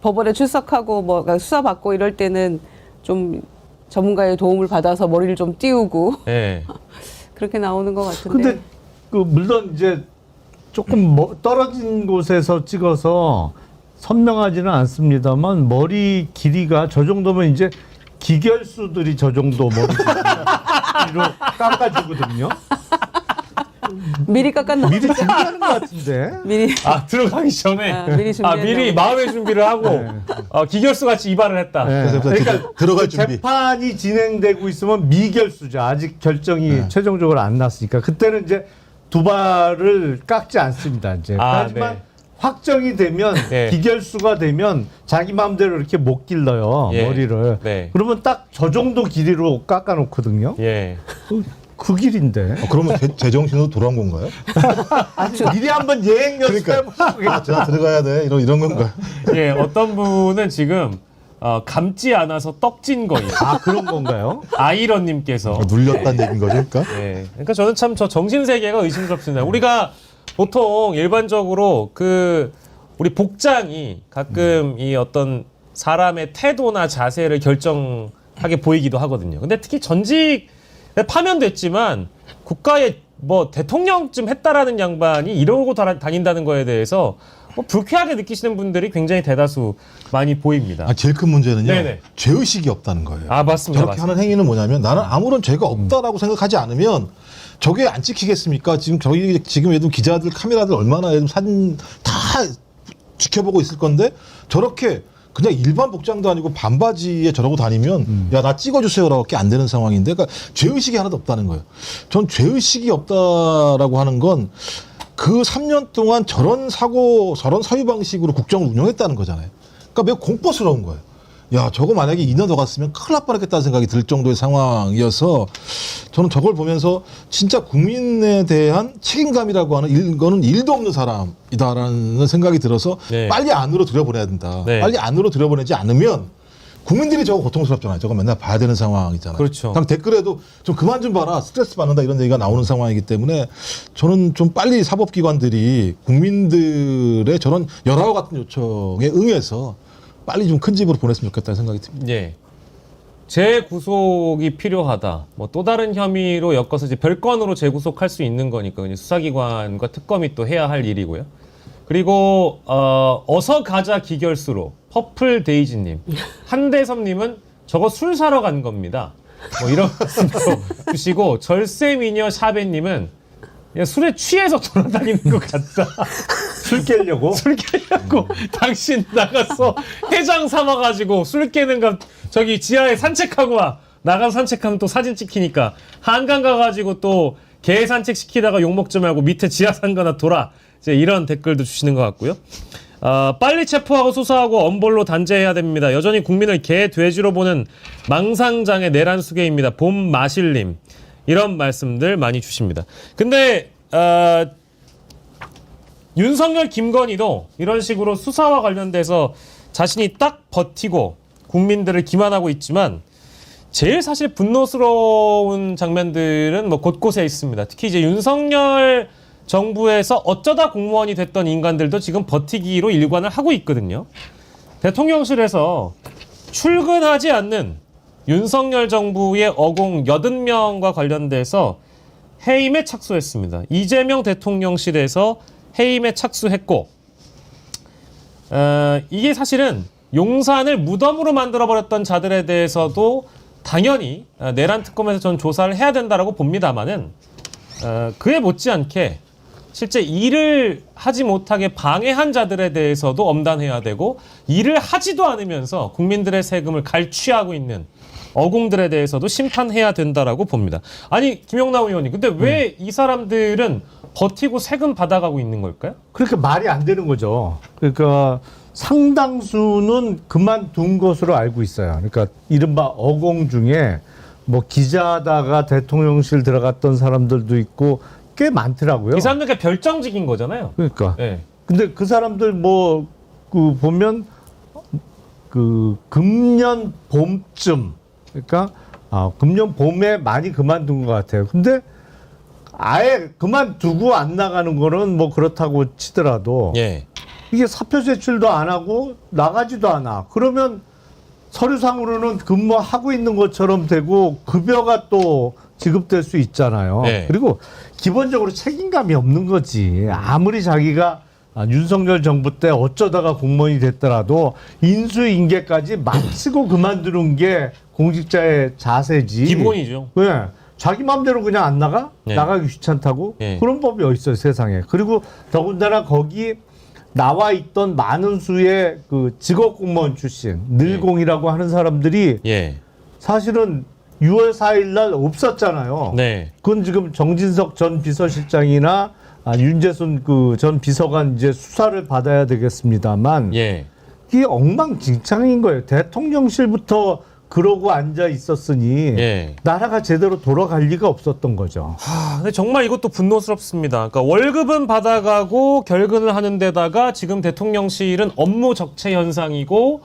법원에 출석하고 뭐 수사 받고 이럴 때는 좀 전문가의 도움을 받아서 머리를 좀 띄우고 예. 그렇게 나오는 것 같은데. 근데 그 물론 이제 조금 떨어진 곳에서 찍어서 선명하지는 않습니다만 머리 길이가 저 정도면 이제 기결수들이 저 정도 머리 길이로 깎아주거든요. 미리 깎았나? 미리 준비하는 것 같은데. 미리. 들어가기 전에 미리 준비했나 미리 보네. 마음의 준비를 하고 기결수 같이 이발을 했다. 네. 그래서 들어갈 준비. 재판이 진행되고 있으면 미결수죠. 아직 결정이 최종적으로 안 났으니까 그때는 이제 두 발을 깎지 않습니다. 이제 하지만 네. 확정이 되면 네. 기결수가 되면 자기 마음대로 이렇게 못 길러요. 예. 머리를. 네. 그러면 딱 저 정도 길이로 깎아놓거든요. 예. 그 길인데. 그러면 제정신으로 돌아온 건가요? 미리 한번 예행 연습해보고. 제가 들어가야 돼. 이런 건가요? 예, 어떤 분은 지금 감지 않아서 떡진 거예요. 아, 그런 건가요? 아이런님께서. 눌렸다는 얘기인 거죠, 그러니까? 예. 그러니까 저는 참 저 정신 세계가 의심스럽습니다. 우리가 보통 일반적으로 우리 복장이 가끔 이 어떤 사람의 태도나 자세를 결정하게 보이기도 하거든요. 근데 특히 전직 파면됐지만 국가의 뭐 대통령쯤 했다라는 양반이 이러고 다닌다는 거에 대해서 뭐 불쾌하게 느끼시는 분들이 굉장히 대다수 많이 보입니다. 제일 큰 문제는요. 네네. 죄의식이 없다는 거예요. 맞습니다. 저렇게 하는 행위는 뭐냐면 나는 아무런 죄가 없다라고 생각하지 않으면 저게 안 찍히겠습니까? 지금 얘도 기자들 카메라들 얼마나 사진 다 지켜보고 있을 건데 저렇게 그냥 일반 복장도 아니고 반바지에 저러고 다니면 야 나 찍어주세요라고밖에 안 되는 상황인데 그러니까 죄의식이 하나도 없다는 거예요. 전 죄의식이 없다라고 하는 건 그 3년 동안 저런 사유 방식으로 국정을 운영했다는 거잖아요. 그러니까 매우 공포스러운 거예요. 야 저거 만약에 2년 더 갔으면 큰일 날 뻔했겠다는 생각이 들 정도의 상황이어서 저는 저걸 보면서 진짜 국민에 대한 책임감이라고 하는 이거는 일도 없는 사람이다라는 생각이 들어서 네. 빨리 안으로 들여보내야 된다. 네. 빨리 안으로 들여보내지 않으면 국민들이 저거 고통스럽잖아요. 저거 맨날 봐야 되는 상황이잖아요. 그렇죠. 그럼 댓글에도 좀 그만 좀 봐라. 스트레스 받는다 이런 얘기가 나오는 상황이기 때문에 저는 좀 빨리 사법기관들이 국민들의 저런 열화와 같은 요청에 응해서 빨리 좀 큰 집으로 보냈으면 좋겠다는 생각이 듭니다. 예. 재구속이 필요하다. 뭐 또 다른 혐의로 엮어서 이제 별건으로 재구속할 수 있는 거니까 이제 수사기관과 특검이 또 해야 할 일이고요. 그리고 어서 가자 기결수로 퍼플 데이지님, 한대섭님은 저거 술 사러 간 겁니다. 뭐 이런 말씀도 주시고 절세미녀 샤베님은 그냥 술에 취해서 돌아다니는 것 같다. 술 깨려고? 술 깨려고 당신 나가서 해장 삼아가지고 술 깨는 거 저기 지하에 산책하고 와. 나가서 산책하면 또 사진 찍히니까 한강 가가지고 또 개 산책 시키다가 욕 먹지 말고 밑에 지하 상가나 돌아. 이제 이런 댓글도 주시는 것 같고요. 빨리 체포하고 수사하고 엄벌로 단죄해야 됩니다. 여전히 국민을 개, 돼지로 보는 망상장의 내란 수계입니다. 봄 마실님 이런 말씀들 많이 주십니다. 근데 윤석열, 김건희도 이런 식으로 수사와 관련돼서 자신이 딱 버티고 국민들을 기만하고 있지만 제일 사실 분노스러운 장면들은 뭐 곳곳에 있습니다. 특히 이제 윤석열 정부에서 어쩌다 공무원이 됐던 인간들도 지금 버티기로 일관을 하고 있거든요. 대통령실에서 출근하지 않는 윤석열 정부의 어공 80명과 관련돼서 해임에 착수했습니다. 이재명 대통령실에서 해임에 착수했고 이게 사실은 용산을 무덤으로 만들어버렸던 자들에 대해서도 당연히 내란 특검에서 전 조사를 해야 된다라고 봅니다만은 그에 못지않게 실제 일을 하지 못하게 방해한 자들에 대해서도 엄단해야 되고 일을 하지도 않으면서 국민들의 세금을 갈취하고 있는 어공들에 대해서도 심판해야 된다라고 봅니다. 아니 김영남 의원님, 근데 왜 이 사람들은 버티고 세금 받아가고 있는 걸까요? 그렇게 말이 안 되는 거죠. 그러니까 상당수는 그만둔 것으로 알고 있어요. 그러니까 이른바 어공 중에 뭐 기자하다가 대통령실 들어갔던 사람들도 있고 꽤 많더라고요. 이 사람들 그냥 별정직인 거잖아요. 그러니까. 네. 근데 그 사람들 뭐 그 보면 그 금년 봄쯤, 그러니까 금년 봄에 많이 그만둔 것 같아요. 근데 아예 그만두고 안 나가는 거는 뭐 그렇다고 치더라도 예. 이게 사표 제출도 안 하고 나가지도 않아. 그러면 서류상으로는 근무하고 있는 것처럼 되고 급여가 또 지급될 수 있잖아요. 네. 그리고 기본적으로 책임감이 없는 거지. 아무리 자기가 윤석열 정부 때 어쩌다가 공무원이 됐더라도 인수인계까지 마치고 그만두는 게 공직자의 자세지. 기본이죠. 왜? 자기 마음대로 그냥 안 나가? 네. 나가기 귀찮다고? 네. 그런 법이 어딨어요, 세상에. 그리고 더군다나 거기 나와 있던 많은 수의 그 직업 공무원 출신, 늘공이라고 하는 사람들이 예. 사실은 6월 4일 날 없었잖아요. 네. 그건 지금 정진석 전 비서실장이나 윤재순 그 전 비서관 이제 수사를 받아야 되겠습니다만 예. 이게 엉망진창인 거예요. 대통령실부터 그러고 앉아 있었으니 예. 나라가 제대로 돌아갈 리가 없었던 거죠. 근데 정말 이것도 분노스럽습니다. 그러니까 월급은 받아가고 결근을 하는 데다가 지금 대통령실은 업무 적체 현상이고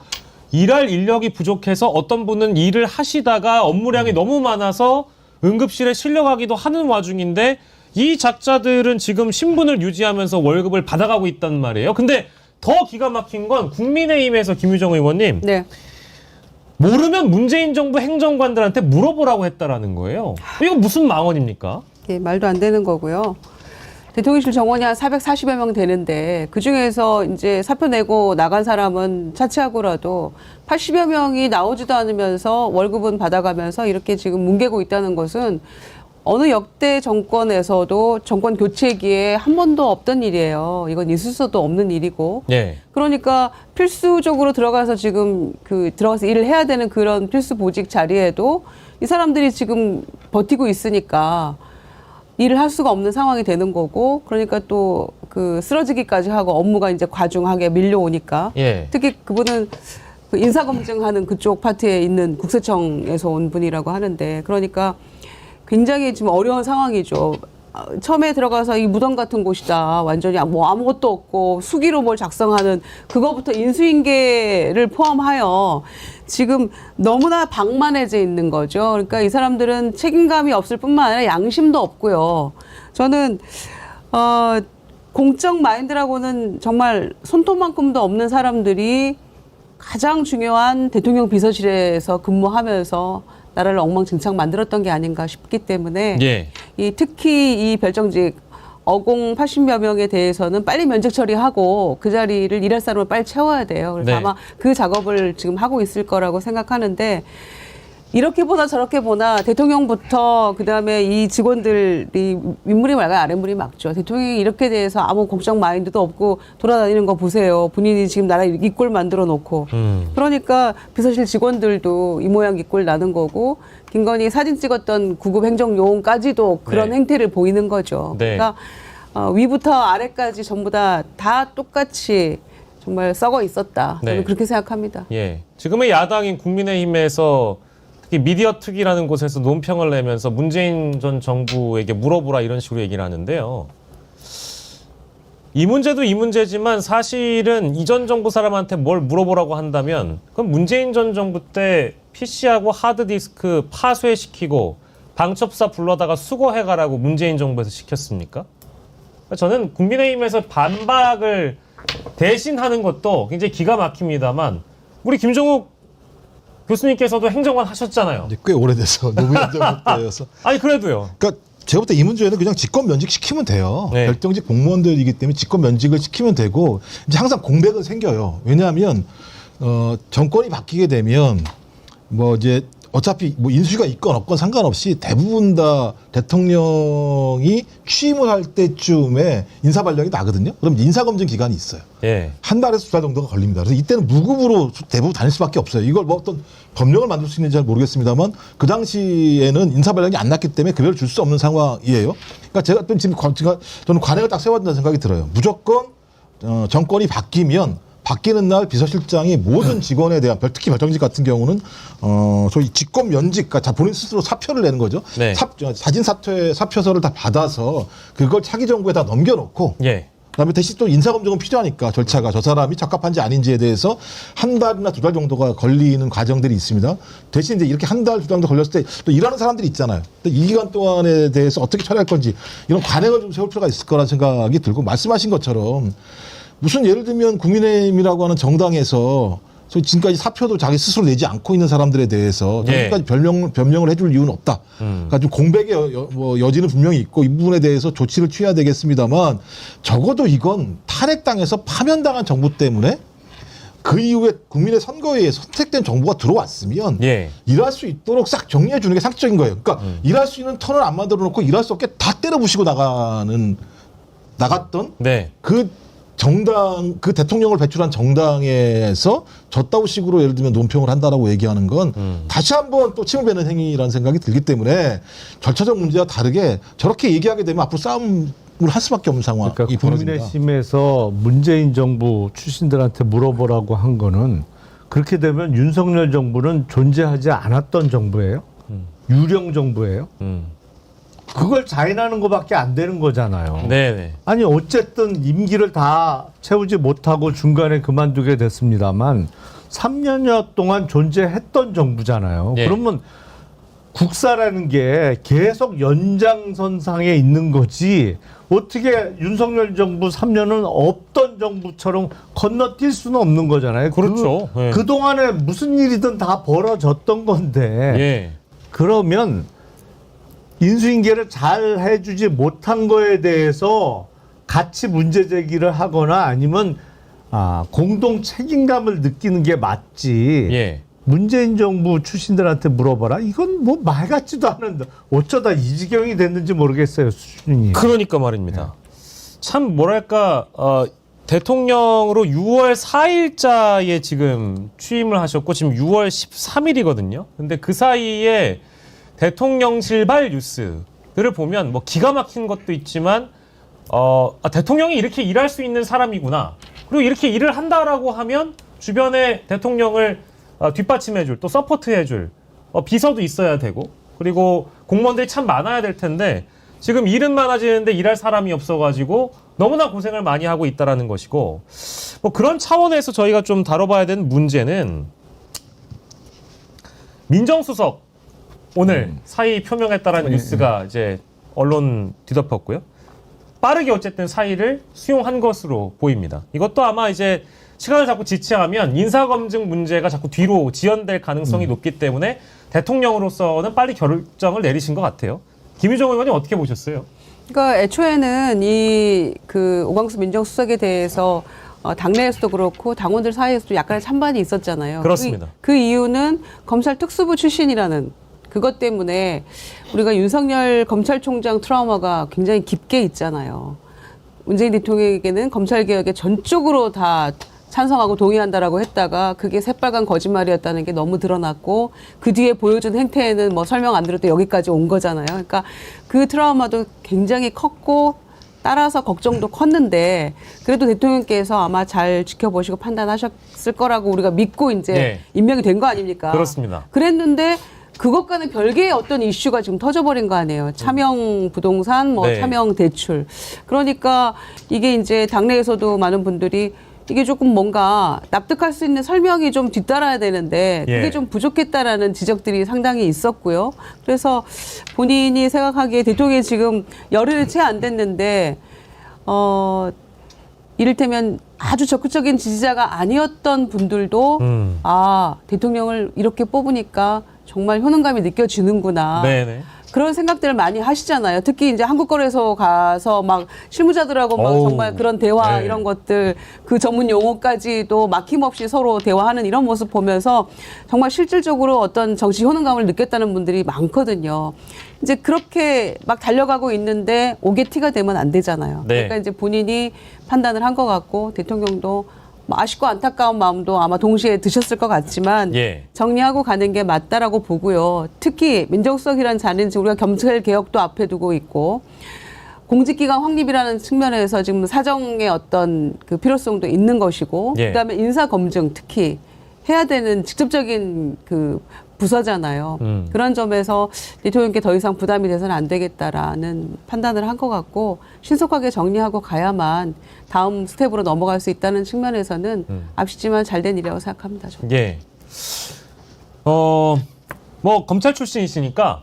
일할 인력이 부족해서 어떤 분은 일을 하시다가 업무량이 너무 많아서 응급실에 실려가기도 하는 와중인데 이 작자들은 지금 신분을 유지하면서 월급을 받아가고 있단 말이에요. 근데 더 기가 막힌 건 국민의힘에서 김유정 의원님 네. 모르면 문재인 정부 행정관들한테 물어보라고 했다라는 거예요. 이거 무슨 망언입니까? 예, 말도 안 되는 거고요. 대통령실 정원이 한 440여 명 되는데 그중에서 이제 사표 내고 나간 사람은 차치하고라도 80여 명이 나오지도 않으면서 월급은 받아가면서 이렇게 지금 뭉개고 있다는 것은 어느 역대 정권에서도 정권 교체기에 한 번도 없던 일이에요. 이건 있을 수도 없는 일이고. 예. 그러니까 필수적으로 들어가서 지금 들어가서 일을 해야 되는 그런 필수 보직 자리에도 이 사람들이 지금 버티고 있으니까 일을 할 수가 없는 상황이 되는 거고, 그러니까 또 그 쓰러지기까지 하고 업무가 이제 과중하게 밀려오니까. 예. 특히 그분은 그 인사검증하는 그쪽 파트에 있는 국세청에서 온 분이라고 하는데, 그러니까 굉장히 지금 어려운 상황이죠. 처음에 들어가서 이 무덤 같은 곳이다. 완전히 뭐 아무것도 없고 수기로 뭘 작성하는 그거부터 인수인계를 포함하여 지금 너무나 방만해져 있는 거죠. 그러니까 이 사람들은 책임감이 없을 뿐만 아니라 양심도 없고요. 저는 공적 마인드라고는 정말 손톱만큼도 없는 사람들이 가장 중요한 대통령 비서실에서 근무하면서 나라를 엉망진창 만들었던 게 아닌가 싶기 때문에 예. 특히 이 별정직 어공 80여 명에 대해서는 빨리 면책 처리하고 그 자리를 일할 사람을 빨리 채워야 돼요. 그래서 네. 아마 그 작업을 지금 하고 있을 거라고 생각하는데, 이렇게 보나 저렇게 보나 대통령부터 그다음에 이 직원들이 윗물이 맑아야 아랫물이 맑죠. 대통령이 이렇게 대해서 아무 공적 마인드도 없고 돌아다니는 거 보세요. 본인이 지금 나라 이 꼴 만들어 놓고. 그러니까 비서실 직원들도 이 모양 이 꼴 나는 거고, 김건희 사진 찍었던 구급 행정요원까지도 그런 네. 행태를 보이는 거죠. 네. 그러니까 위부터 아래까지 전부 다 똑같이 정말 썩어 있었다. 저는 네. 그렇게 생각합니다. 예. 지금의 야당인 국민의힘에서 특히 미디어 특위라는 곳에서 논평을 내면서 문재인 전 정부에게 물어보라 이런 식으로 얘기를 하는데요. 이 문제도 이 문제지만 사실은 이전 정부 사람한테 뭘 물어보라고 한다면 그럼 문재인 전 정부 때 PC하고 하드디스크 파쇄시키고 방첩사 불러다가 수거해가라고 문재인 정부에서 시켰습니까? 저는 국민의힘에서 반박을 대신하는 것도 굉장히 기가 막힙니다만 우리 김종욱 교수님께서도 행정관 하셨잖아요. 이제 꽤 오래돼서 노무현 정부 때여서. 아니 그래도요. 그러니까 제가 볼 때 이 문제는 그냥 직권 면직 시키면 돼요. 네. 별정직 공무원들이기 때문에 직권 면직을 시키면 되고 이제 항상 공백은 생겨요. 왜냐하면 정권이 바뀌게 되면 뭐 이제 어차피 뭐 인수위가 있건 없건 상관없이 대부분 다 대통령이 취임을 할 때쯤에 인사발령이 나거든요. 그럼 인사검증 기간이 있어요. 예. 한 달에서 두 달 정도가 걸립니다. 그래서 이때는 무급으로 대부분 다닐 수밖에 없어요. 이걸 뭐 어떤 법령을 만들 수 있는지 잘 모르겠습니다만 그 당시에는 인사발령이 안 났기 때문에 급여를 줄 수 없는 상황이에요. 그러니까 제가 또 지금 저는 관행을 딱 세워야 된다는 생각이 들어요. 무조건 정권이 바뀌는 날 비서실장이 모든 직원에 대한 특히 별정직 같은 경우는 소위 직권 면직, 그러니까 본인 스스로 사표를 내는 거죠. 네. 사진 사표서를 다 받아서 그걸 차기 정부에다 넘겨놓고 예. 그다음에 대신 또 인사검증은 필요하니까 절차가 저 사람이 적합한지 아닌지에 대해서 한 달이나 두 달 정도가 걸리는 과정들이 있습니다. 대신 이제 이렇게 한 달, 두 달 정도 걸렸을 때 또 일하는 사람들이 있잖아요. 또 이 기간 동안에 대해서 어떻게 처리할 건지 이런 관행을 좀 세울 필요가 있을 거라는 생각이 들고 말씀하신 것처럼 무슨 예를 들면 국민의힘이라고 하는 정당에서 지금까지 사표도 자기 스스로 내지 않고 있는 사람들에 대해서 지금까지 변명을 해줄 이유는 없다. 그러니까 좀 공백의 여지는 분명히 있고 이 부분에 대해서 조치를 취해야 되겠습니다만 적어도 이건 탈핵당해서 파면당한 정부 때문에 그 이후에 국민의 선거에 의해 선택된 정부가 들어왔으면 일할 수 있도록 싹 정리해 주는 게 상식적인 거예요. 그러니까 일할 수 있는 턴을 안 만들어 놓고 일할 수 없게 다 때려 부시고 나갔던 그 그 대통령을 배출한 정당에서 저따구 식으로 예를 들면 논평을 한다라고 얘기하는 건 다시 한번 또 침을 베는 행위라는 생각이 들기 때문에 절차적 문제와 다르게 저렇게 얘기하게 되면 앞으로 싸움을 할 수밖에 없는 상황이 그러니까 벌어집니다. 국민의힘에서 문재인 정부 출신들한테 물어보라고 한 거는 그렇게 되면 윤석열 정부는 존재하지 않았던 정부예요? 유령 정부예요? 그걸 자인하는 것밖에 안 되는 거잖아요. 네네. 아니 어쨌든 임기를 다 채우지 못하고 중간에 그만두게 됐습니다만 3년여 동안 존재했던 정부잖아요. 예. 그러면 국사라는 게 계속 연장선상에 있는 거지 어떻게 윤석열 정부 3년은 없던 정부처럼 건너뛸 수는 없는 거잖아요. 그렇죠. 그동안에 무슨 일이든 다 벌어졌던 건데 그러면 인수인계를 잘 해주지 못한 거에 대해서 같이 문제 제기를 하거나 아니면 공동 책임감을 느끼는 게 맞지. 문재인 정부 출신들한테 물어봐라. 이건 뭐 말 같지도 않은데 어쩌다 이 지경이 됐는지 모르겠어요. 수준이. 그러니까 말입니다. 참 뭐랄까 대통령으로 6월 4일자에 지금 취임을 하셨고 지금 6월 13일이거든요. 근데 그 사이에 대통령실발 뉴스들을 보면 뭐 기가 막힌 것도 있지만 대통령이 이렇게 일할 수 있는 사람이구나. 그리고 이렇게 일을 한다라고 하면 주변에 대통령을 뒷받침해줄 또 서포트해줄 비서도 있어야 되고 그리고 공무원들이 참 많아야 될 텐데 지금 일은 많아지는데 일할 사람이 없어가지고 너무나 고생을 많이 하고 있다라는 것이고 뭐 그런 차원에서 저희가 좀 다뤄봐야 되는 문제는 민정수석 오늘 사의 표명했다라는 뉴스가 이제 언론 뒤덮었고요. 빠르게 어쨌든 사의를 수용한 것으로 보입니다. 이것도 아마 이제 시간을 자꾸 지체하면 인사검증 문제가 자꾸 뒤로 지연될 가능성이 높기 때문에 대통령으로서는 빨리 결정을 내리신 것 같아요. 김유정 의원님 어떻게 보셨어요? 그러니까 애초에는 오광수 민정수석에 대해서 당내에서도 그렇고 당원들 사이에서도 약간의 찬반이 있었잖아요. 그렇습니다. 그 이유는 검찰 특수부 출신이라는 그것 때문에 우리가 윤석열 검찰총장 트라우마가 굉장히 깊게 있잖아요. 문재인 대통령에게는 검찰개혁에 전적으로 다 찬성하고 동의한다라고 했다가 그게 새빨간 거짓말이었다는 게 너무 드러났고 그 뒤에 보여준 행태에는 뭐 설명 안 드려도 여기까지 온 거잖아요. 그러니까 그 트라우마도 굉장히 컸고 따라서 걱정도 컸는데 그래도 대통령께서 아마 잘 지켜보시고 판단하셨을 거라고 우리가 믿고 이제 임명이 된 거 아닙니까? 그렇습니다. 그랬는데 그것과는 별개의 어떤 이슈가 지금 터져버린 거 아니에요. 차명 부동산, 뭐 네. 차명 대출. 그러니까 이게 이제 당내에서도 많은 분들이 이게 조금 뭔가 납득할 수 있는 설명이 좀 뒤따라야 되는데 그게 예. 좀 부족했다라는 지적들이 상당히 있었고요. 그래서 본인이 생각하기에 대통령이 지금 열흘이 채 안 됐는데 이를테면 아주 적극적인 지지자가 아니었던 분들도 아, 대통령을 이렇게 뽑으니까 정말 효능감이 느껴지는구나. 네네. 그런 생각들을 많이 하시잖아요. 특히 이제 한국거래소 가서 막 실무자들하고 막 어우, 정말 그런 대화 네. 이런 것들 그 전문 용어까지도 막힘없이 서로 대화하는 이런 모습 보면서 정말 실질적으로 어떤 정치 효능감을 느꼈다는 분들이 많거든요. 이제 그렇게 막 달려가고 있는데 오게티가 되면 안 되잖아요. 네. 그러니까 이제 본인이 판단을 한 것 같고 대통령도 뭐 아쉽고 안타까운 마음도 아마 동시에 드셨을 것 같지만 예. 정리하고 가는 게 맞다라고 보고요. 특히 민정수석이라는 자리는 지금 우리가 경찰 개혁도 앞에 두고 있고 공직기관 확립이라는 측면에서 지금 사정의 어떤 그 필요성도 있는 것이고 예. 그다음에 인사검증 특히 해야 되는 직접적인 그 부서잖아요. 그런 점에서 대통령께 더 이상 부담이 돼서는 안 되겠다라는 판단을 한 것 같고 신속하게 정리하고 가야만 다음 스텝으로 넘어갈 수 있다는 측면에서는 아쉽지만 잘된 일이라고 생각합니다. 저는. 예. 뭐 검찰 출신이시니까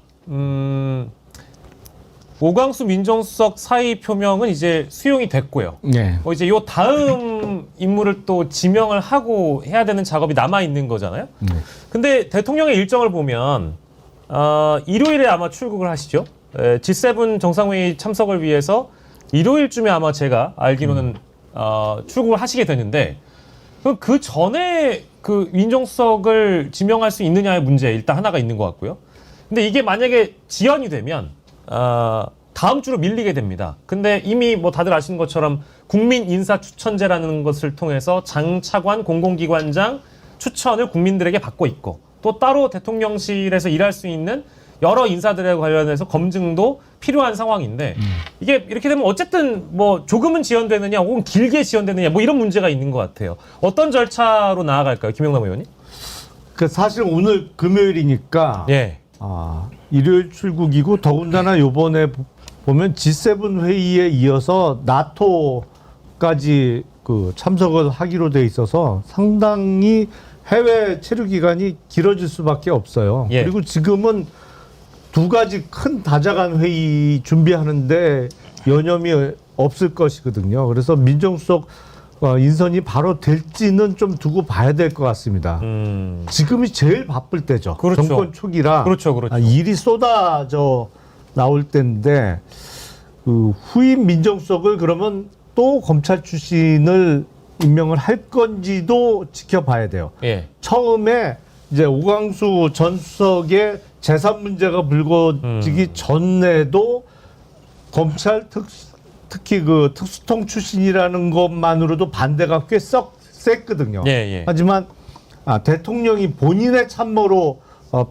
오광수 민정수석 사의 표명은 이제 수용이 됐고요. 네. 이제 요 다음 인물을 또 지명을 하고 해야 되는 작업이 남아 있는 거잖아요. 근데 대통령의 일정을 보면 일요일에 아마 출국을 하시죠. G7 정상회의 참석을 위해서 일요일쯤에 아마 제가 알기로는 출국을 하시게 되는데 그 전에 그 민정수석을 지명할 수 있느냐의 문제 일단 하나가 있는 것 같고요. 근데 이게 만약에 지연이 되면 다음 주로 밀리게 됩니다. 근데 이미 뭐 다들 아시는 것처럼 국민 인사 추천제라는 것을 통해서 장차관 공공기관장 추천을 국민들에게 받고 있고 또 따로 대통령실에서 일할 수 있는 여러 인사들에 관련해서 검증도 필요한 상황인데 이게 이렇게 되면 어쨌든 뭐 조금은 지연되느냐 혹은 길게 지연되느냐 뭐 이런 문제가 있는 것 같아요. 어떤 절차로 나아갈까요, 김영남 의원님? 그 사실 오늘 금요일이니까 예. 일요일 출국이고 더군다나 요번에 보면 G7 회의에 이어서 나토까지 그 참석을 하기로 돼 있어서 상당히 해외 체류 기간이 길어질 수밖에 없어요. 예. 그리고 지금은 두 가지 큰 다자간 회의 준비하는데 여념이 없을 것이거든요. 그래서 민정수석 인선이 바로 될지는 좀 두고 봐야 될 것 같습니다. 지금이 제일 바쁠 때죠. 그렇죠. 정권 초기라 그렇죠, 그렇죠. 일이 쏟아져 나올 때인데 그 후임 민정수석을 그러면 또 검찰 출신을 임명을 할 건지도 지켜봐야 돼요. 예. 처음에 이제 오광수 전 수석의 재산 문제가 불거지기 전에도 검찰 특히 그 특수통 출신이라는 것만으로도 반대가 꽤 셌거든요. 예, 예. 하지만 대통령이 본인의 참모로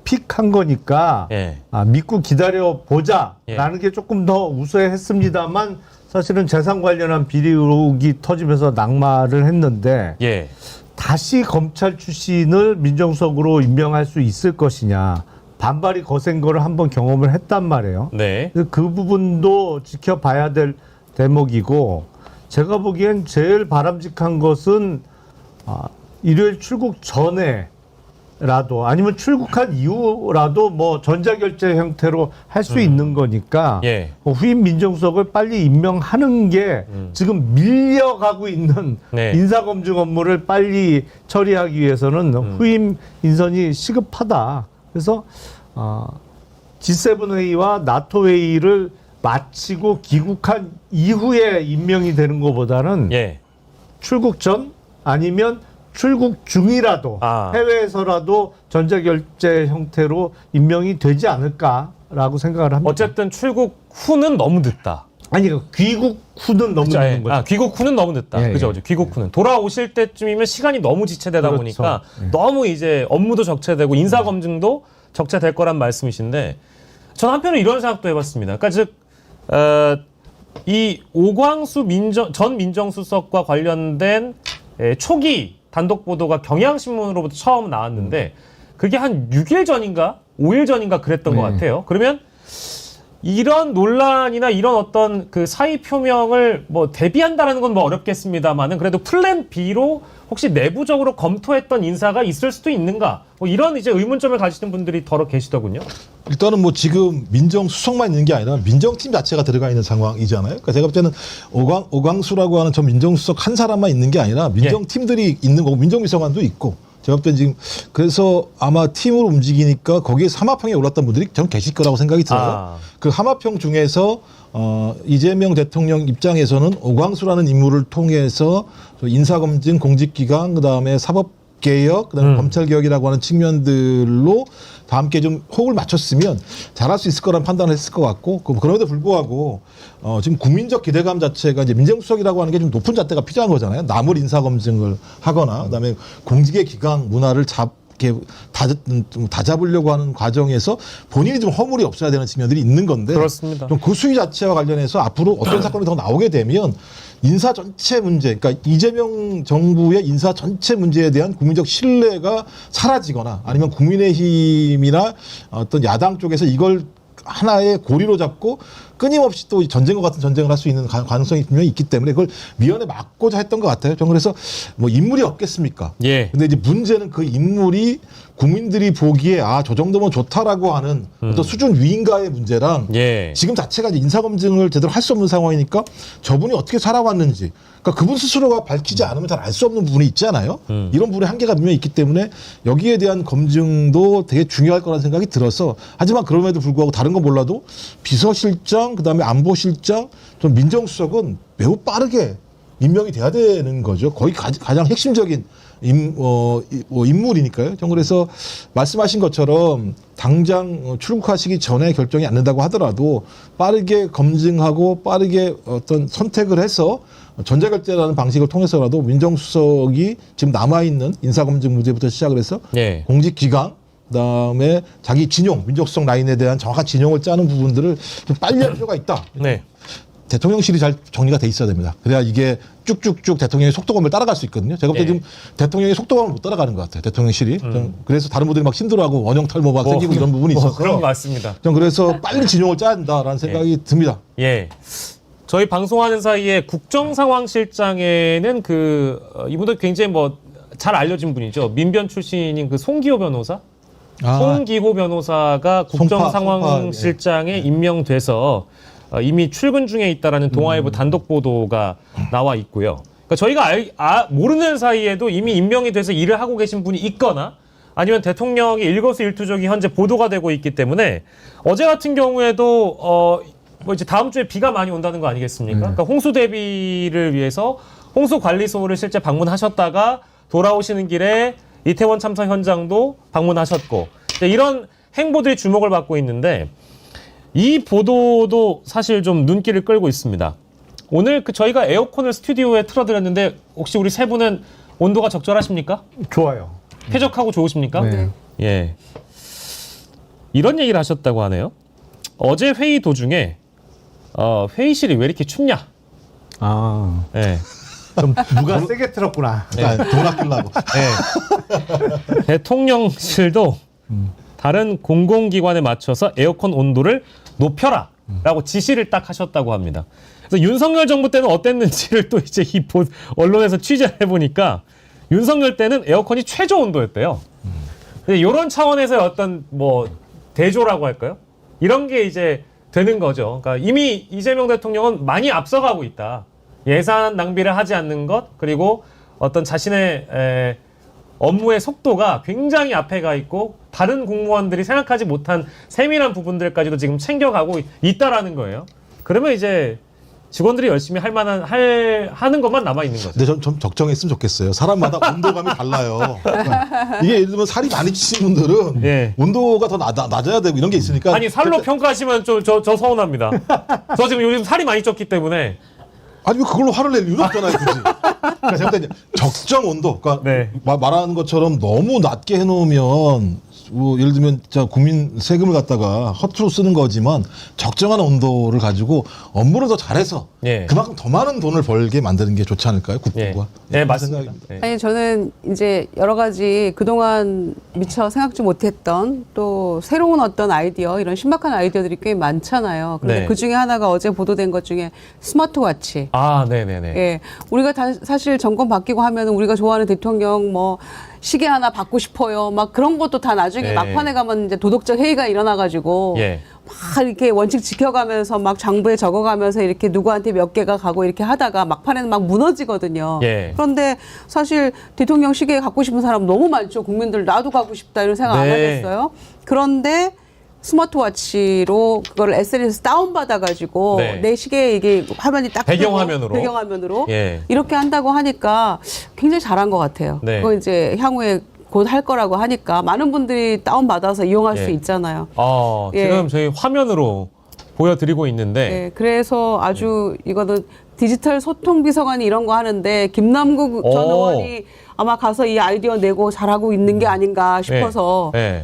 픽한 거니까 예. 믿고 기다려 보자라는 예. 게 조금 더 우세했습니다만 사실은 재산 관련한 비리 의혹이 터지면서 낙마를 했는데 예. 다시 검찰 출신을 민정수석으로 임명할 수 있을 것이냐 반발이 거센 거를 한번 경험을 했단 말이에요. 네. 그 부분도 지켜봐야 될 대목이고 제가 보기엔 제일 바람직한 것은 일요일 출국 전에라도 아니면 출국한 이후라도 뭐 전자결제 형태로 할 수 있는 거니까 예. 후임 민정수석을 빨리 임명하는 게 지금 밀려가고 있는 네. 인사검증 업무를 빨리 처리하기 위해서는 후임 인선이 시급하다. 그래서 G7 회의와 나토 회의를 마치고 귀국한 이후에 임명이 되는 것보다는 예. 출국 전 아니면 출국 중이라도 해외에서라도 전자결제 형태로 임명이 되지 않을까라고 생각을 합니다. 어쨌든 출국 후는 너무 늦다. 아니 귀국 후는 너무 늦는 거죠. 귀국 후는 너무 늦다. 예, 그죠, 예. 그죠. 귀국 후는 돌아오실 때쯤이면 시간이 너무 지체되다 그렇죠. 보니까 예. 너무 이제 업무도 적체되고 인사 검증도 적체될 거란 말씀이신데, 저는 한편으로 이런 생각도 해봤습니다. 그러니까 즉 이 오광수 전 민정수석과 관련된 초기 단독 보도가 경향신문으로부터 처음 나왔는데 그게 한 6일 전인가 5일 전인가 그랬던 것 같아요. 그러면 이런 논란이나 이런 어떤 그 사의 표명을 뭐 대비한다라는 건 뭐 어렵겠습니다만은 그래도 플랜 B로 혹시 내부적으로 검토했던 인사가 있을 수도 있는가? 뭐 이런 이제 의문점을 가지시는 분들이 더러 계시더군요. 일단은 뭐 지금 민정수석만 있는 게 아니라 민정팀 자체가 들어가 있는 상황이잖아요. 그러니까 제가 볼 때는 오광수라고 하는 저 민정수석 한 사람만 있는 게 아니라 민정팀들이 있는 거고 민정비서관도 있고 제가 볼 때는 지금 그래서 아마 팀으로 움직이니까 거기에 하마평에 올랐던 분들이 좀 계실 거라고 생각이 들어요. 그 하마평 중에서 이재명 대통령 입장에서는 오광수라는 인물을 통해서 인사검증, 공직기강, 그다음에 사법개혁, 그다음에 검찰개혁이라고 하는 측면들로 다 함께 좀 호흡을 맞췄으면 잘할 수 있을 거라는 판단을 했을 것 같고 그럼에도 불구하고 지금 국민적 기대감 자체가 이제 민정수석이라고 하는 게 좀 높은 잣대가 필요한 거잖아요. 남을 인사검증을 하거나 그다음에 공직의 기강 문화를 다 잡으려고 하는 과정에서 본인이 좀 허물이 없어야 되는 측면들이 있는 건데 그렇습니다. 좀 그 수위 자체와 관련해서 앞으로 어떤 사건이 더 나오게 되면 인사 전체 문제, 그러니까 이재명 정부의 인사 전체 문제에 대한 국민적 신뢰가 사라지거나 아니면 국민의힘이나 어떤 야당 쪽에서 이걸 하나의 고리로 잡고 끊임없이 또 전쟁과 같은 전쟁을 할 수 있는 가능성이 분명히 있기 때문에 그걸 미연에 막고자 했던 것 같아요. 전 그래서 뭐 인물이 없겠습니까? 예. 근데 이제 문제는 그 인물이 국민들이 보기에 저 정도면 좋다라고 하는 어떤 수준 위인가의 문제랑 지금 자체가 이제 인사검증을 제대로 할 수 없는 상황이니까 저분이 어떻게 살아왔는지 그러니까 그분 스스로가 밝히지 않으면 잘 알 수 없는 부분이 있잖아요. 이런 부분의 한계가 분명히 있기 때문에 여기에 대한 검증도 되게 중요할 거라는 생각이 들어서 하지만 그럼에도 불구하고 다른 건 몰라도 비서실장 그다음에 안보실장 좀 민정수석은 매우 빠르게 임명이 돼야 되는 거죠. 거의 가장 핵심적인 인물이니까요. 전 그래서 말씀하신 것처럼 당장 출국하시기 전에 결정이 안 된다고 하더라도 빠르게 검증하고 빠르게 어떤 선택을 해서 전자결제라는 방식을 통해서라도 민정수석이 지금 남아있는 인사검증 문제부터 시작을 해서 공직기강 그다음에 자기 진용, 민정수석 라인에 대한 정확한 진용을 짜는 부분들을 좀 빨리 할 필요가 있다. 대통령실이 잘 정리가 돼 있어야 됩니다. 그래야 이게 쭉쭉쭉 대통령의 속도감을 따라갈 수 있거든요. 제가 볼 때 지금 대통령의 속도감을 못 따라가는 것 같아요. 대통령실이. 그래서 다른 분들이 막 힘들어하고 원형 탈모 막 생기고 이런 부분이 있어서. 그런 거 맞습니다. 전 그래서 빨리 진용을 짜야 된다라는 생각이 듭니다. 저희 방송하는 사이에 국정상황실장에는 이분도 굉장히 뭐 잘 알려진 분이죠. 민변 출신인 그 송기호 변호사. 송기호 변호사가 국정상황실장에 임명돼서 이미 출근 중에 있다라는 동아일보 단독 보도가 나와 있고요. 그러니까 저희가 모르는 사이에도 이미 임명이 돼서 일을 하고 계신 분이 있거나 아니면 대통령이 일거수일투족이 현재 보도가 되고 있기 때문에 어제 같은 경우에도 뭐 이제 다음 주에 비가 많이 온다는 거 아니겠습니까? 그러니까 홍수 대비를 위해서 홍수 관리소를 실제 방문하셨다가 돌아오시는 길에 이태원 참사 현장도 방문하셨고 이런 행보들이 주목을 받고 있는데 이 보도도 사실 좀 눈길을 끌고 있습니다. 오늘 저희가 에어컨을 스튜디오에 틀어드렸는데 혹시 우리 세 분은 온도가 적절하십니까? 좋아요. 쾌적하고 좋으십니까? 네. 이런 얘기를 하셨다고 하네요. 어제 회의 도중에 회의실이 왜 이렇게 춥냐? 좀 누가 세게 틀었구나. 돈 아끼려고. 대통령실도 다른 공공기관에 맞춰서 에어컨 온도를 높여라 라고 지시를 딱 하셨다고 합니다. 그래서 윤석열 정부 때는 어땠는지를 또 이제 언론에서 취재를 해보니까 윤석열 때는 에어컨이 최저 온도였대요. 이런 차원에서의 어떤 뭐 대조라고 할까요? 이런 게 이제 되는 거죠. 그러니까 이미 이재명 대통령은 많이 앞서가고 있다. 예산 낭비를 하지 않는 것 그리고 어떤 자신의 업무의 속도가 굉장히 앞에 가 있고 다른 공무원들이 생각하지 못한 세밀한 부분들까지도 지금 챙겨가고 있다라는 거예요. 그러면 이제 직원들이 열심히 하는 것만 남아 있는 거죠. 근데 좀 적정했으면 좋겠어요. 사람마다 온도감이 달라요. 그러니까 이게 예를 들면 살이 많이 찌신 분들은 온도가 더 낮아야 되고 이런 게 있으니까. 아니 살로 평가하시면 저 서운합니다. 저 지금 요즘 살이 많이 쪘기 때문에. 아니 왜 그걸로 화를 낼 이유는 없잖아요, 굳이. 그러니까 제가 적정 온도, 그러니까 말하는 것처럼 너무 낮게 해놓으면 뭐 예를 들면 자 국민 세금을 갖다가 허투루 쓰는 거지만 적정한 온도를 가지고 업무를 더 잘해서 예. 그만큼 더 많은 돈을 벌게 만드는 게 좋지 않을까요? 예, 국부가. 네, 맞습니다. 예. 아니 저는 이제 여러 가지 그동안 미처 생각지 못했던 또 새로운 어떤 아이디어 이런 신박한 아이디어들이 꽤 많잖아요. 그런데 네. 그 중에 하나가 어제 보도된 것 중에 스마트워치. 아, 네네네. 예, 우리가 사실 정권 바뀌고 하면은 우리가 좋아하는 대통령 뭐 시계 하나 받고 싶어요. 막 그런 것도 다 나중에 네. 막판에 가면 이제 도덕적 해이가 일어나가지고 예. 막 이렇게 원칙 지켜가면서 막 장부에 적어가면서 이렇게 누구한테 몇 개가 가고 이렇게 하다가 막판에는 막 무너지거든요. 예. 그런데 사실 대통령 시계 갖고 싶은 사람 너무 많죠. 국민들 나도 갖고 싶다 이런 생각 안 네. 하겠어요. 그런데 스마트워치로 그걸 SNS 다운받아가지고 네. 내 시계에 이게 화면이 딱 배경화면으로. 뜨고 배경화면으로 예. 이렇게 한다고 하니까 굉장히 잘한 것 같아요. 네. 그거 이제 향후에 곧 할 거라고 하니까 많은 분들이 다운받아서 이용할 예. 수 있잖아요. 지금 예. 저희 화면으로 보여드리고 있는데 네, 그래서 아주 이거는 디지털 소통 비서관이 이런 거 하는데 김남국 전 오. 의원이 아마 가서 이 아이디어 내고 잘하고 있는 게 아닌가 싶어서 예.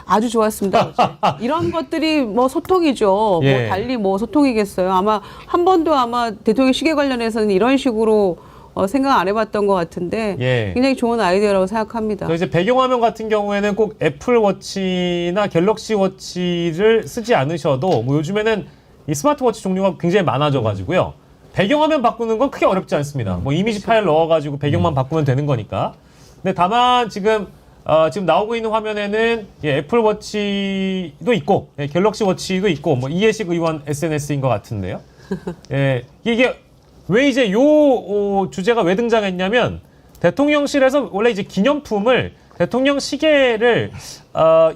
아주 좋았습니다. 어제. 이런 것들이 뭐 소통이죠. 예. 뭐 달리 뭐 소통이겠어요. 아마 한 번도 아마 대통령 시계 관련해서는 이런 식으로 생각 안 해봤던 것 같은데 예. 굉장히 좋은 아이디어라고 생각합니다. 저 이제 배경화면 같은 경우에는 꼭 애플워치나 갤럭시워치를 쓰지 않으셔도 뭐 요즘에는 이 스마트워치 종류가 굉장히 많아져가지고요. 배경화면 바꾸는 건 크게 어렵지 않습니다. 뭐 이미지 파일 넣어가지고 배경만 바꾸면 되는 거니까. 근데 다만 지금 나오고 있는 화면에는 애플워치도 있고 갤럭시워치도 있고 뭐 이해식 의원 SNS인 것 같은데요. 예, 이게 왜 이제 요 주제가 왜 등장했냐면 대통령실에서 원래 이제 기념품을 대통령 시계를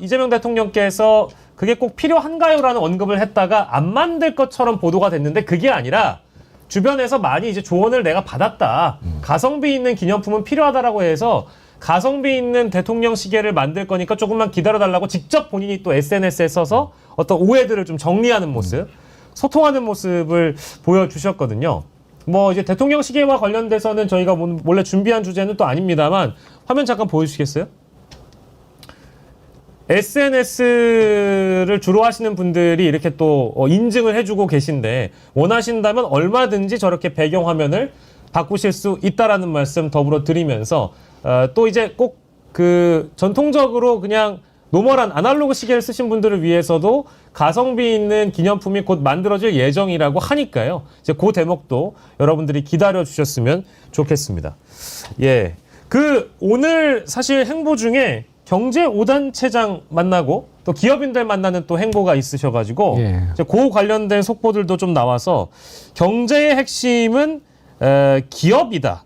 이재명 대통령께서 그게 꼭 필요한가요라는 언급을 했다가 안 만들 것처럼 보도가 됐는데 그게 아니라 주변에서 많이 이제 조언을 내가 받았다. 가성비 있는 기념품은 필요하다라고 해서 가성비 있는 대통령 시계를 만들 거니까 조금만 기다려달라고 직접 본인이 또 SNS에 써서 어떤 오해들을 좀 정리하는 모습, 소통하는 모습을 보여주셨거든요. 뭐 이제 대통령 시계와 관련돼서는 저희가 원래 준비한 주제는 또 아닙니다만 화면 잠깐 보여주시겠어요? SNS를 주로 하시는 분들이 이렇게 또 인증을 해주고 계신데 원하신다면 얼마든지 저렇게 배경화면을 바꾸실 수 있다라는 말씀 더불어 드리면서 또 이제 꼭 그 전통적으로 그냥 노멀한 아날로그 시계를 쓰신 분들을 위해서도 가성비 있는 기념품이 곧 만들어질 예정이라고 하니까요. 이제 그 대목도 여러분들이 기다려 주셨으면 좋겠습니다. 예. 오늘 사실 행보 중에 경제 5단체장 만나고 또 기업인들 만나는 또 행보가 있으셔가지고 예. 이제 그 관련된 속보들도 좀 나와서 경제의 핵심은 기업이다.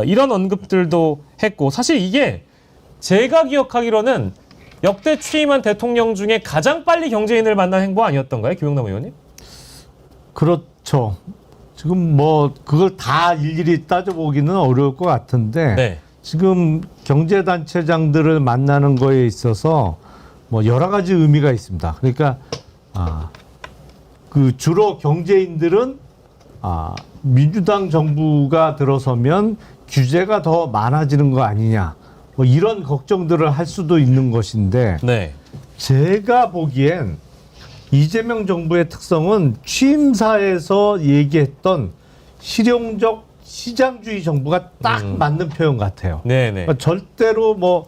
이런 언급들도 했고 사실 이게 제가 기억하기로는 역대 취임한 대통령 중에 가장 빨리 경제인을 만난 행보 아니었던가요? 김용남 의원님? 그렇죠. 지금 뭐 그걸 다 일일이 따져보기는 어려울 것 같은데 네. 지금 경제단체장들을 만나는 거에 있어서 뭐 여러 가지 의미가 있습니다. 그러니까 그 주로 경제인들은 민주당 정부가 들어서면 규제가 더 많아지는 거 아니냐 뭐 이런 걱정들을 할 수도 있는 것인데 네. 제가 보기엔 이재명 정부의 특성은 취임사에서 얘기했던 실용적 시장주의 정부가 딱 맞는 표현 같아요. 네네. 그러니까 절대로 뭐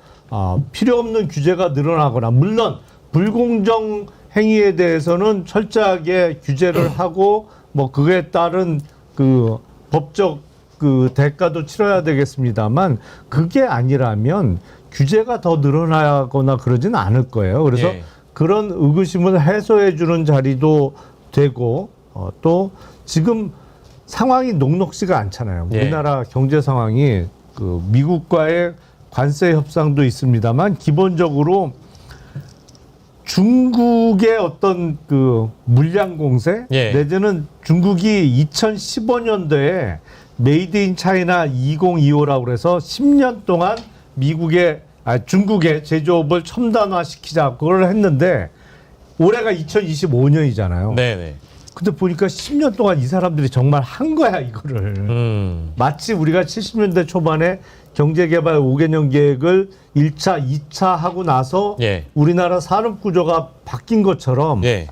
필요 없는 규제가 늘어나거나 물론 불공정 행위에 대해서는 철저하게 규제를 하고 뭐 그에 따른 그 법적 그 대가도 치러야 되겠습니다만 그게 아니라면 규제가 더 늘어나거나 그러지는 않을 거예요. 그래서 예. 그런 의구심을 해소해 주는 자리도 되고 또 지금 상황이 녹록지가 않잖아요. 예. 우리나라 경제 상황이 그 미국과의 관세 협상도 있습니다만 기본적으로 중국의 어떤 그 물량 공세 예. 내지는 중국이 2015년도에 메이드 인 차이나 2025라고 그래서 10년 동안 중국의 제조업을 첨단화 시키자 그걸 했는데 올해가 2025년이잖아요. 네네. 근데 보니까 10년 동안 이 사람들이 정말 한 거야 이거를. 마치 우리가 70년대 초반에 경제개발 5개년 계획을 1차, 2차 하고 나서 예. 우리나라 산업구조가 바뀐 것처럼 예.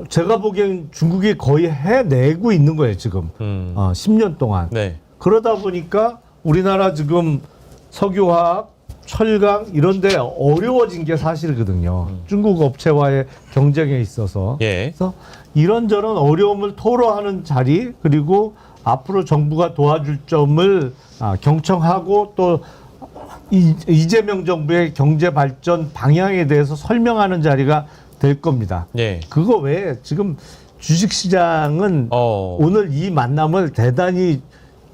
제가 보기엔 중국이 거의 해내고 있는 거예요 지금. 10년 동안. 네. 그러다 보니까 우리나라 지금 석유화학, 철강 이런 데 어려워진 게 사실이거든요. 중국 업체와의 경쟁에 있어서. 예. 그래서 이런저런 어려움을 토로하는 자리 그리고 앞으로 정부가 도와줄 점을 경청하고 또 이재명 정부의 경제 발전 방향에 대해서 설명하는 자리가 될 겁니다. 예. 그거 외에 지금 주식시장은 오늘 이 만남을 대단히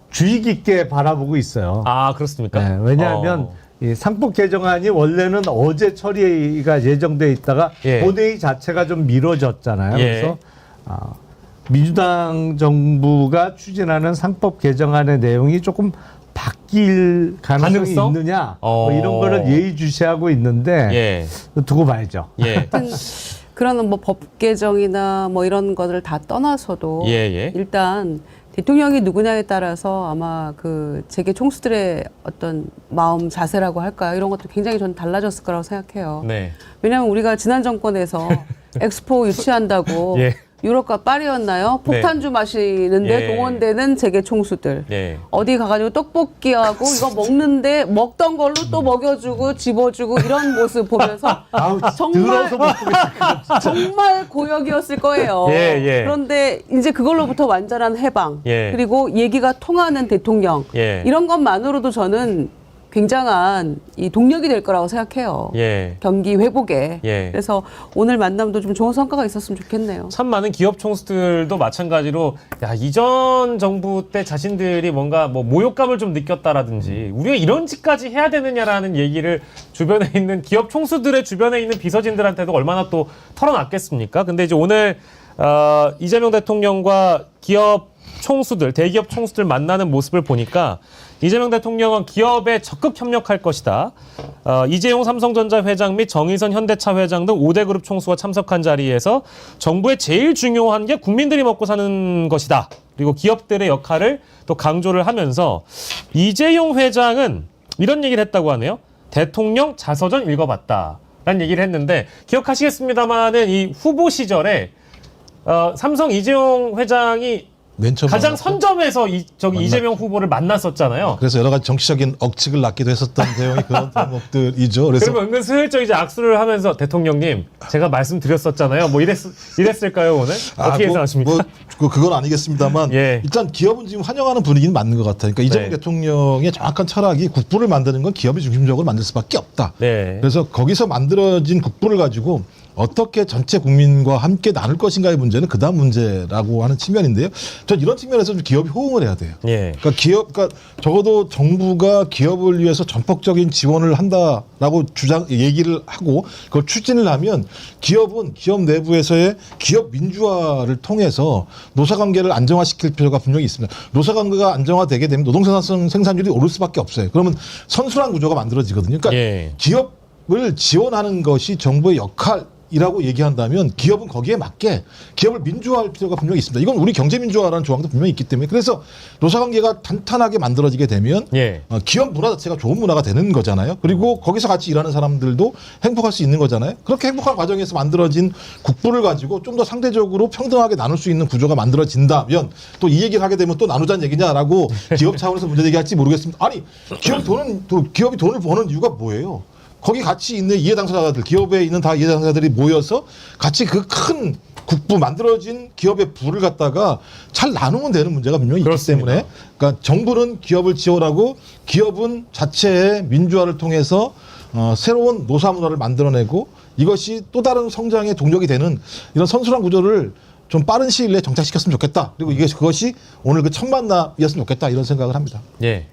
주의 깊게 바라보고 있어요. 아, 그렇습니까? 네, 왜냐하면 이 상법 개정안이 원래는 어제 처리가 예정돼 있다가 예. 본회의 자체가 좀 미뤄졌잖아요. 예. 그래서 민주당 정부가 추진하는 상법 개정안의 내용이 조금 바뀔 가능성이 가능성? 있느냐 뭐 이런 거를 예의주시하고 있는데 예. 두고 봐야죠. 예. 그런 뭐 법 개정이나 뭐 이런 것을 다 떠나서도 예, 예. 일단 대통령이 누구냐에 따라서 아마 그 재계 총수들의 어떤 마음 자세라고 할까요? 이런 것도 굉장히 저는 달라졌을 거라고 생각해요. 네. 왜냐하면 우리가 지난 정권에서 엑스포 유치한다고 예. 유럽과 파리였나요? 폭탄주 마시는데 예. 동원되는 재계 총수들. 예. 어디 가가지고 떡볶이하고 이거 먹는데 먹던 걸로 또 먹여주고 집어주고 이런 모습 보면서 정말 정말 고역이었을 거예요. 예, 예. 그런데 이제 그걸로부터 완전한 해방 예. 그리고 얘기가 통하는 대통령 예. 이런 것만으로도 저는 굉장한 이 동력이 될 거라고 생각해요. 예. 경기 회복에. 예. 그래서 오늘 만남도 좀 좋은 성과가 있었으면 좋겠네요. 참 많은 기업 총수들도 마찬가지로 야, 이전 정부 때 자신들이 뭔가 뭐 모욕감을 좀 느꼈다라든지 우리가 이런 짓까지 해야 되느냐라는 얘기를 주변에 있는 기업 총수들의 주변에 있는 비서진들한테도 얼마나 또 털어놨겠습니까? 근데 이제 오늘 이재명 대통령과 기업 총수들, 대기업 총수들 만나는 모습을 보니까 이재명 대통령은 기업에 적극 협력할 것이다. 이재용 삼성전자 회장 및 정의선 현대차 회장 등 5대 그룹 총수가 참석한 자리에서 정부의 제일 중요한 게 국민들이 먹고 사는 것이다. 그리고 기업들의 역할을 또 강조를 하면서 이재용 회장은 이런 얘기를 했다고 하네요. 대통령 자서전 읽어봤다. 라는 얘기를 했는데 기억하시겠습니다만은 이 후보 시절에 삼성 이재용 회장이 맨 처음 가장 만났죠? 선점에서 이재명 후보를 만났었잖아요. 그래서 여러 가지 정치적인 억측을 낳기도 했었던 내용이 그런 대목들이죠. 그래서 그러면 은근슬쩍 이제 악수를 하면서 대통령님 제가 말씀드렸었잖아요. 뭐 이랬을까요 오늘? 어떻게 예상하십니까? 그건 아니겠습니다만 예. 일단 기업은 지금 환영하는 분위기는 맞는 것 같아요. 그러니까 이재명 네. 대통령의 정확한 철학이 국부를 만드는 건 기업이 중심적으로 만들 수밖에 없다. 네. 그래서 거기서 만들어진 국부를 가지고 어떻게 전체 국민과 함께 나눌 것인가의 문제는 그다음 문제라고 하는 측면인데요. 전 이런 측면에서 좀 기업이 호응을 해야 돼요. 예. 그러니까 적어도 정부가 기업을 위해서 전폭적인 지원을 한다라고 얘기를 하고 그걸 추진을 하면 기업은 기업 내부에서의 기업 민주화를 통해서 노사관계를 안정화시킬 필요가 분명히 있습니다. 노사관계가 안정화되게 되면 노동생산성 생산율이 오를 수밖에 없어요. 그러면 선순환 구조가 만들어지거든요. 그러니까 예. 기업을 지원하는 것이 정부의 역할이라고 얘기한다면 기업은 거기에 맞게 기업을 민주화할 필요가 분명히 있습니다. 이건 우리 경제민주화라는 조항도 분명히 있기 때문에 그래서 노사관계가 탄탄하게 만들어지게 되면 예. 기업 문화 자체가 좋은 문화가 되는 거잖아요. 그리고 거기서 같이 일하는 사람들도 행복할 수 있는 거잖아요. 그렇게 행복한 과정에서 만들어진 국부를 가지고 좀 더 상대적으로 평등하게 나눌 수 있는 구조가 만들어진다면 또 이 얘기를 하게 되면 또 나누자는 얘기냐라고 기업 차원에서 문제 제기할지 모르겠습니다. 아니 기업이 돈을 버는 이유가 뭐예요? 거기 같이 있는 이해 당사자들, 기업에 있는 다 이해 당사자들이 모여서 같이 그 큰 국부 만들어진 기업의 부를 갖다가 잘 나누면 되는 문제가 분명히 그렇습니다. 있기 때문에 그러니까 정부는 기업을 지원하고 기업은 자체의 민주화를 통해서 새로운 노사 문화를 만들어내고 이것이 또 다른 성장의 동력이 되는 이런 선순환 구조를 좀 빠른 시일 내에 정착시켰으면 좋겠다. 그리고 그것이 오늘 그 첫 만남이었으면 좋겠다 이런 생각을 합니다. 예.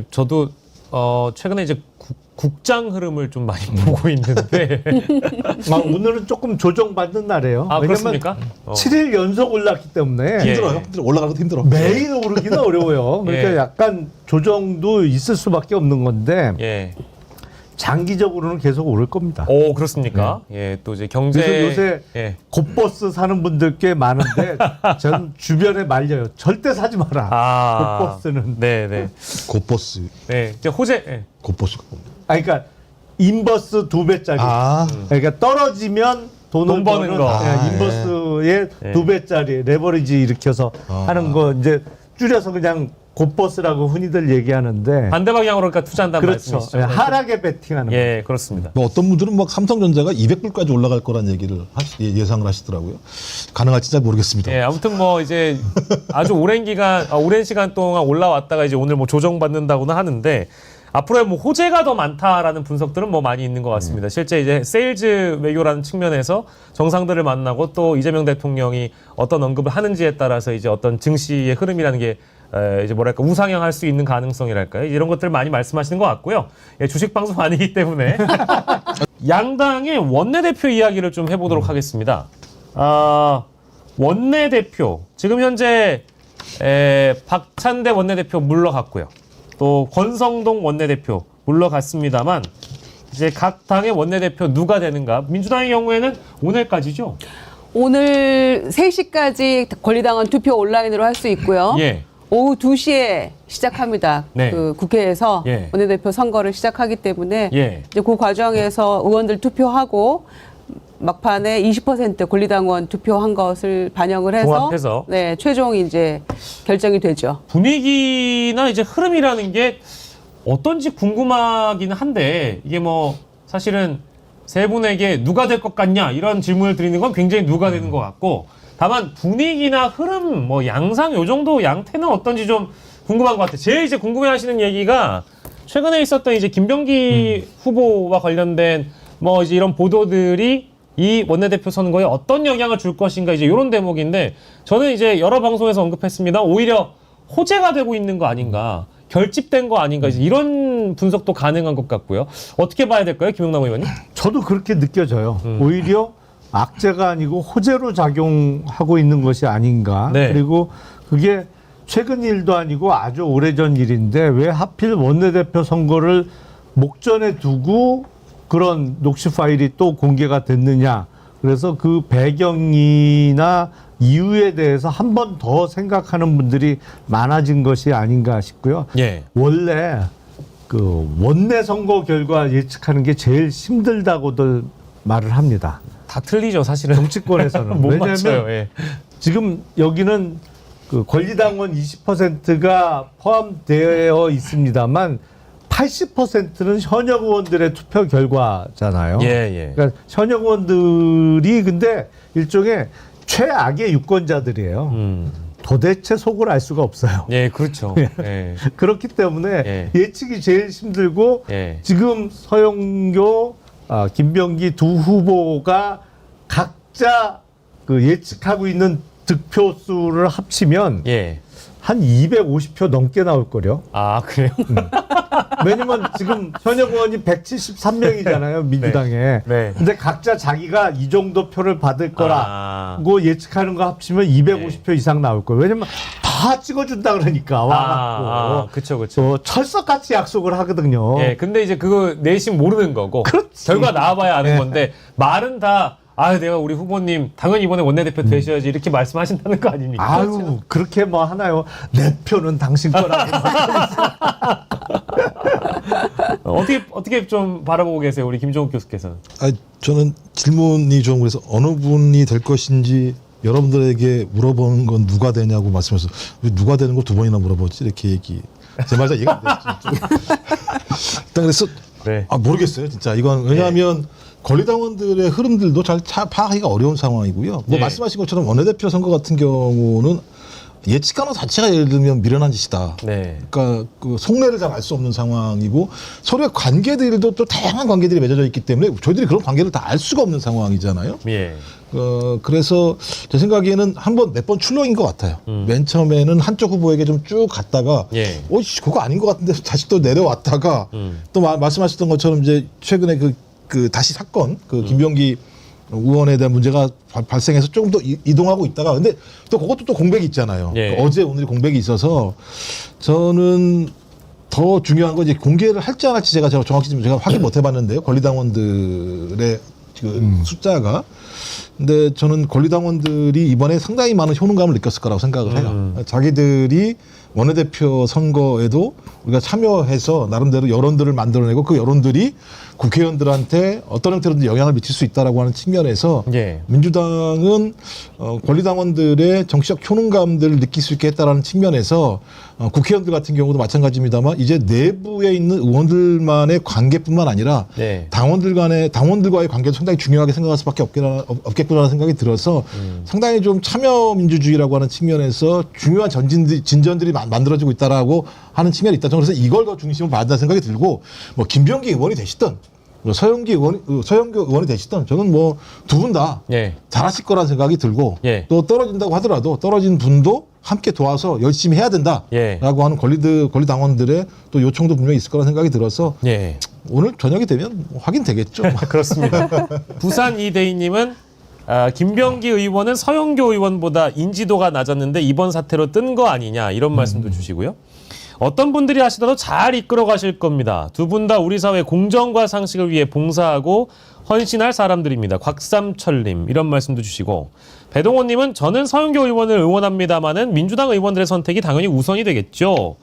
저도 최근에 이제 국장 흐름을 좀 많이 보고 있는데 오늘은 조금 조정받는 날이에요. 아, 왜냐면 그렇습니까? 7일 연속 올랐기 때문에 예. 힘들어요. 올라가는 것도 힘들어. 매일 오르기는 어려워요. 그러니까 예. 약간 조정도 있을 수밖에 없는 건데 예. 장기적으로는 계속 오를 겁니다. 오, 그렇습니까? 예, 또 이제 경제. 그래서 요새 예. 곧버스 사는 분들 꽤 많은데 저는 주변에 말려요. 절대 사지 마라. 아. 곧버스는. 네네. 곧버스. 네. 이제 호재. 예. 곧버스가 뭡니까? 그러니까 인버스 2배짜리. 아. 그러니까 떨어지면 돈 돈을 버는 버는 거. 인버스의 네. 2배짜리 레버리지 일으켜서 하는 거 이제 줄여서 그냥 곧버스라고 흔히들 얘기하는데 반대 방향으로 그러니까 투자한다는 그렇죠. 말씀이시죠? 하락에 베팅하는 거. 예, 그렇습니다. 뭐 어떤 분들은 막 삼성전자가 200불까지 올라갈 거란 얘기를 예상을 하시더라고요. 가능할지 잘 모르겠습니다. 예, 아무튼 뭐 이제 아주 오랜 시간 동안 올라왔다가 이제 오늘 뭐 조정받는다고는 하는데 앞으로의 뭐 호재가 더 많다라는 분석들은 뭐 많이 있는 것 같습니다. 실제 이제 세일즈 외교라는 측면에서 정상들을 만나고 또 이재명 대통령이 어떤 언급을 하는지에 따라서 이제 어떤 증시의 흐름이라는 게 이제 뭐랄까 우상향할 수 있는 가능성이랄까요? 이런 것들 많이 말씀하시는 것 같고요. 예, 주식 방송 아니기 때문에 양당의 원내대표 이야기를 좀 해보도록 하겠습니다. 원내대표 지금 현재 박찬대 원내대표 물러갔고요. 또 권성동 원내대표 물러갔습니다만 이제 각 당의 원내대표 누가 되는가? 민주당의 경우에는 오늘까지죠. 오늘 3시까지 권리당원 투표 온라인으로 할 수 있고요. 예. 오후 2시에 시작합니다. 네. 그 국회에서 예. 원내대표 선거를 시작하기 때문에 예. 이제 그 과정에서 의원들 투표하고 막판에 20% 권리당원 투표한 것을 반영을 해서 종합해서. 네, 최종 이제 결정이 되죠. 분위기나 이제 흐름이라는 게 어떤지 궁금하기는 한데 이게 뭐 사실은 세 분에게 누가 될 것 같냐 이런 질문을 드리는 건 굉장히 누가 되는 것 같고 다만 분위기나 흐름 뭐 양상 요 정도 양태는 어떤지 좀 궁금한 것 같아요. 제일 이제 궁금해하시는 얘기가 최근에 있었던 이제 김병기 후보와 관련된 뭐 이제 이런 보도들이 이 원내대표 선거에 어떤 영향을 줄 것인가 이제 이런 대목인데 저는 이제 여러 방송에서 언급했습니다. 오히려 호재가 되고 있는 거 아닌가, 결집된 거 아닌가 이제 이런 분석도 가능한 것 같고요. 어떻게 봐야 될까요, 김영남 의원님? 저도 그렇게 느껴져요. 오히려 악재가 아니고 호재로 작용하고 있는 것이 아닌가. 네. 그리고 그게 최근 일도 아니고 아주 오래전 일인데 왜 하필 원내대표 선거를 목전에 두고 그런 녹취 파일이 또 공개가 됐느냐. 그래서 그 배경이나 이유에 대해서 한 번 더 생각하는 분들이 많아진 것이 아닌가 싶고요. 예. 원래 그 원내 선거 결과 예측하는 게 제일 힘들다고들 말을 합니다. 다 틀리죠, 사실은. 정치권에서는. 못 왜냐하면 맞춰요. 예. 지금 여기는 그 권리당원 20%가 포함되어 있습니다만 80%는 현역 의원들의 투표 결과잖아요. 예, 예. 그러니까 현역 의원들이 근데 일종의 최악의 유권자들이에요. 도대체 속을 알 수가 없어요. 예, 그렇죠. 예. 그렇기 때문에 예. 예측이 제일 힘들고 예. 지금 서영교, 김병기 두 후보가 각자 그 예측하고 있는 득표수를 합치면 예. 한 250표 넘게 나올 거요. 아, 그래요? 왜냐면 지금 현역 의원이 173명이잖아요, 민주당에. 네. 근데 각자 자기가 이 정도 표를 받을 거라고 예측하는 거 합치면 250표 이상 나올 거예요. 왜냐면 다 찍어준다 그러니까 와갖고. 그쵸, 그쵸. 철석같이 약속을 하거든요. 예, 근데 이제 그거 내심 모르는 거고. 그렇지. 결과 나와봐야 아는 건데, 말은 다, 내가 우리 후보님, 당연히 이번에 원내대표 되셔야지, 이렇게 말씀하신다는 거 아닙니까? 아유, 그렇게 뭐 하나요? 내 표는 당신 거라고. 어떻게 좀 바라보고 계세요, 우리 김종욱 교수께서는? 저는 질문이 좀 그래서 어느 분이 될 것인지 여러분들에게 물어보는 건 누가 되냐고 말씀하셔서 누가 되는 걸 두 번이나 물어보지 이렇게 얘기. 제 말 잘 이해가 안 됐죠. 일단 그래서 네. 모르겠어요, 진짜. 이건 왜냐하면 권리당원들의 흐름들도 잘 파악하기가 어려운 상황이고요. 뭐 예. 말씀하신 것처럼 원내대표 선거 같은 경우는 예측하는 자체가 예를 들면 미련한 짓이다. 네. 그러니까 그 속내를 잘 알 수 없는 상황이고 서로의 관계들도 또 다양한 관계들이 맺어져 있기 때문에 저희들이 그런 관계를 다 알 수가 없는 상황이잖아요. 예. 그래서 제 생각에는 몇 번 출렁인 것 같아요. 맨 처음에는 한쪽 후보에게 좀 쭉 갔다가 예. 그거 아닌 것 같은데 다시 또 내려왔다가 또 말씀하셨던 것처럼 이제 최근에 그 다시 사건 김병기 의원에 대한 문제가 발생해서 조금 더 이동하고 있다가 근데 또 그것도 또 공백이 있잖아요. 예. 어제 오늘 공백이 있어서 저는 더 중요한 건 이제 공개를 할지 안 할지 제가 정확히 지금 제가 확인 못 해봤는데요. 권리당원들의 그 숫자가. 근데 저는 권리당원들이 이번에 상당히 많은 효능감을 느꼈을 거라고 생각을 해요. 자기들이 원내대표 선거에도 우리가 참여해서 나름대로 여론들을 만들어내고 그 여론들이 국회의원들한테 어떤 형태로든 영향을 미칠 수 있다라고 하는 측면에서 예. 민주당은 권리당원들의 정치적 효능감들을 느낄 수 있게 했다라는 측면에서 국회의원들 같은 경우도 마찬가지입니다만 이제 내부에 있는 의원들만의 관계뿐만 아니라 네. 당원들과의 관계도 상당히 중요하게 생각할 수밖에 없겠구나라는 생각이 들어서 상당히 좀 참여 민주주의라고 하는 측면에서 중요한 진전들이 만들어지고 있다라고 하는 측면이 있다. 저는 그래서 이걸 더 중심을 봐야 한다는 생각이 들고 뭐 김병기 의원이 되시든 서영교 의원이 되시든 저는 뭐 두 분 다 예. 잘하실 거라는 생각이 들고 예. 또 떨어진다고 하더라도 떨어진 분도 함께 도와서 열심히 해야 된다라고 예. 하는 권리당원들의 또 요청도 분명히 있을 거라는 생각이 들어서 예. 오늘 저녁이 되면 확인되겠죠. 그렇습니다. 부산 이대희님은 김병기 의원은 서영교 의원보다 인지도가 낮았는데 이번 사태로 뜬 거 아니냐 이런 말씀도 주시고요. 어떤 분들이 하시더라도 잘 이끌어 가실 겁니다. 두 분 다 우리 사회 공정과 상식을 위해 봉사하고 헌신할 사람들입니다. 곽삼철님 이런 말씀도 주시고 배동호님은 저는 서영교 의원을 응원합니다마는 민주당 의원들의 선택이 당연히 우선이 되겠죠.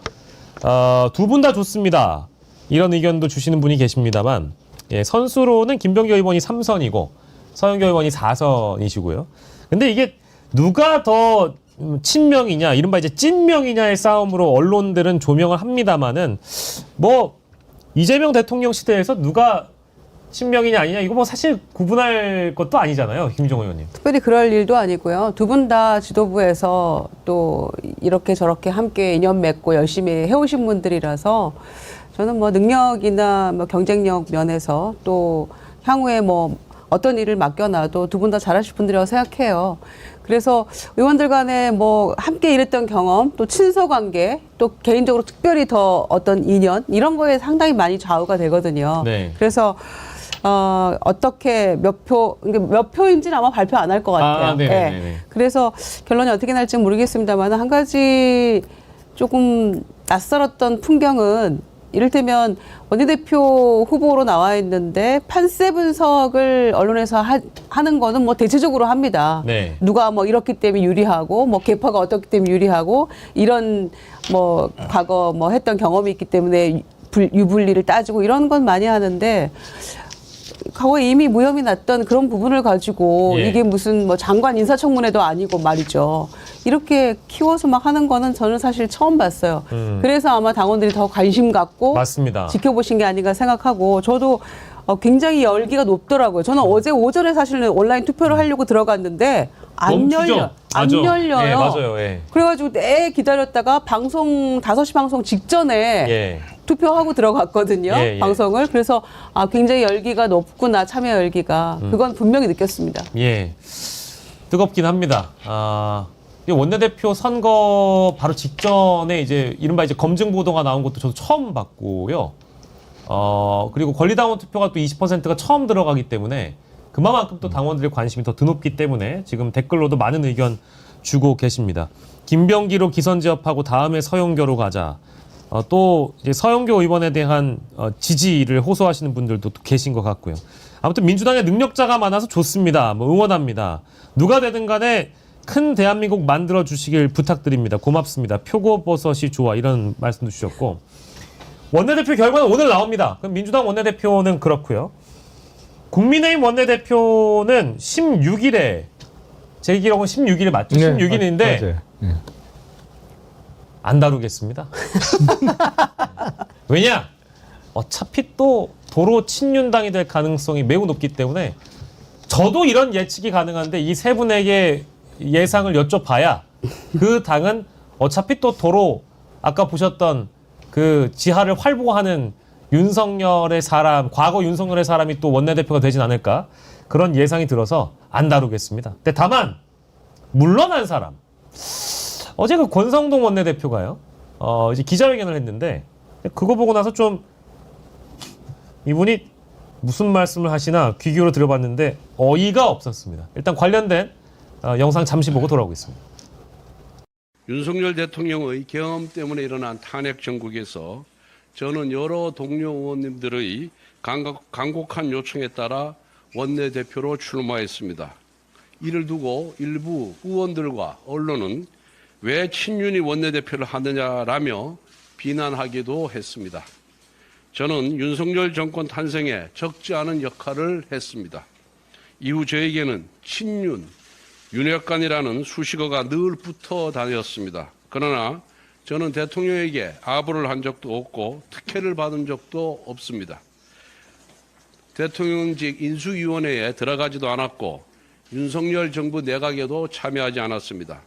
두 분 다 좋습니다. 이런 의견도 주시는 분이 계십니다만 예, 선수로는 김병기 의원이 3선이고 서영교 의원이 4선이시고요. 근데 이게 누가 더 친명이냐, 이른바 이제 찐명이냐의 싸움으로 언론들은 조명을 합니다만은 뭐 이재명 대통령 시대에서 누가 친명이냐 아니냐 이거 뭐 사실 구분할 것도 아니잖아요, 김종호 의원님. 특별히 그럴 일도 아니고요. 두 분 다 지도부에서 또 이렇게 저렇게 함께 인연 맺고 열심히 해오신 분들이라서 저는 뭐 능력이나 뭐 경쟁력 면에서 또 향후에 뭐 어떤 일을 맡겨놔도 두 분 다 잘하실 분들이라고 생각해요. 그래서 의원들 간에 뭐 함께 일했던 경험, 또 친서 관계, 또 개인적으로 특별히 더 어떤 인연 이런 거에 상당히 많이 좌우가 되거든요. 네. 그래서 어떻게 몇 표인지는 아마 발표 안 할 것 같아요. 네네네. 그래서 결론이 어떻게 날지는 모르겠습니다만 한 가지 조금 낯설었던 풍경은 이를테면 원내대표 후보로 나와 있는데 판세 분석을 언론에서 하는 거는 뭐 대체적으로 합니다. 네. 누가 뭐 이렇기 때문에 유리하고 뭐 개파가 어떻기 때문에 유리하고 이런 뭐 과거 뭐 했던 경험이 있기 때문에 유불리를 따지고 이런 건 많이 하는데 과거에 이미 무혐의 났던 그런 부분을 가지고 예. 이게 무슨 뭐 장관 인사청문회도 아니고 말이죠. 이렇게 키워서 막 하는 거는 저는 사실 처음 봤어요. 그래서 아마 당원들이 더 관심 갖고 맞습니다. 지켜보신 게 아닌가 생각하고 저도 굉장히 열기가 높더라고요. 저는 어제 오전에 사실은 온라인 투표를 하려고 들어갔는데 안 열려요. 예, 맞아요. 예. 그래가지고 기다렸다가 방송 5시 방송 직전에 예. 투표하고 들어갔거든요. 예, 예. 방송을. 그래서 굉장히 열기가 높구나, 참여 열기가. 그건 분명히 느꼈습니다. 예. 뜨겁긴 합니다. 이 원내대표 선거 바로 직전에 이제 이른바 이제 검증 보도가 나온 것도 저도 처음 봤고요. 그리고 권리당원 투표가 또 20%가 처음 들어가기 때문에 그만큼 또 당원들의 관심이 더 드높기 때문에 지금 댓글로도 많은 의견 주고 계십니다. 김병기로 기선제압하고 다음에 서영교로 가자. 또 이제 서영교 의원에 대한 지지를 호소하시는 분들도 또 계신 것 같고요. 아무튼 민주당에 능력자가 많아서 좋습니다. 뭐 응원합니다. 누가 되든 간에 큰 대한민국 만들어 주시길 부탁드립니다. 고맙습니다. 표고버섯이 좋아 이런 말씀도 주셨고 원내대표 결과는 오늘 나옵니다. 그럼 민주당 원내대표는 그렇고요. 국민의힘 원내대표는 16일에 제 기록은 16일에 맞죠? 네, 16일인데 맞아요. 네. 안 다루겠습니다. 왜냐? 어차피 또 도로 친윤당이 될 가능성이 매우 높기 때문에 저도 이런 예측이 가능한데 이 세 분에게 예상을 여쭤봐야 그 당은 어차피 또 도로 아까 보셨던 그 지하를 활보하는 윤석열의 사람, 과거 윤석열의 사람이 또 원내대표가 되진 않을까 그런 예상이 들어서 안 다루겠습니다. 근데 다만 물러난 사람 어제 그 권성동 원내대표가요 이제 기자회견을 했는데 그거 보고 나서 좀 이분이 무슨 말씀을 하시나 귀 기울여 들어봤는데 어이가 없었습니다. 일단 관련된 영상 잠시 보고 돌아오겠습니다. 윤석열 대통령의 경험 때문에 일어난 탄핵 정국에서 저는 여러 동료 의원님들의 간곡한 요청에 따라 원내대표로 출마했습니다. 이를 두고 일부 의원들과 언론은 왜 친윤이 원내대표를 하느냐라며 비난하기도 했습니다. 저는 윤석열 정권 탄생에 적지 않은 역할을 했습니다. 이후 저에게는 친윤, 윤핵관이라는 수식어가 늘 붙어 다녔습니다. 그러나 저는 대통령에게 아부를 한 적도 없고 특혜를 받은 적도 없습니다. 대통령직 인수위원회에 들어가지도 않았고 윤석열 정부 내각에도 참여하지 않았습니다.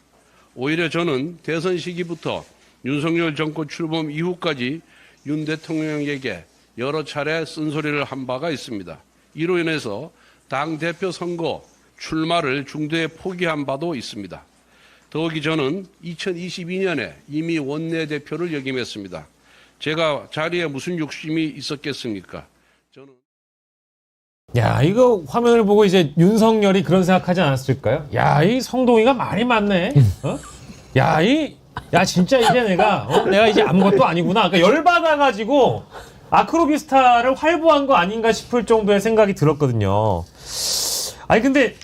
오히려 저는 대선 시기부터 윤석열 정권 출범 이후까지 윤 대통령에게 여러 차례 쓴소리를 한 바가 있습니다. 이로 인해서 당대표 선거 출마를 중도에 포기한 바도 있습니다. 더욱이 저는 2022년에 이미 원내대표를 역임했습니다. 제가 자리에 무슨 욕심이 있었겠습니까? 저는 야, 이거 화면을 보고 이제 윤석열이 그런 생각하지 않았을까요? 야, 이 성동이가 말이 많네. 어? 야, 진짜 이제 내가 이제 아무것도 아니구나. 그러니까 열받아가지고 아크로비스타를 활보한 거 아닌가 싶을 정도의 생각이 들었거든요. 아니, 근데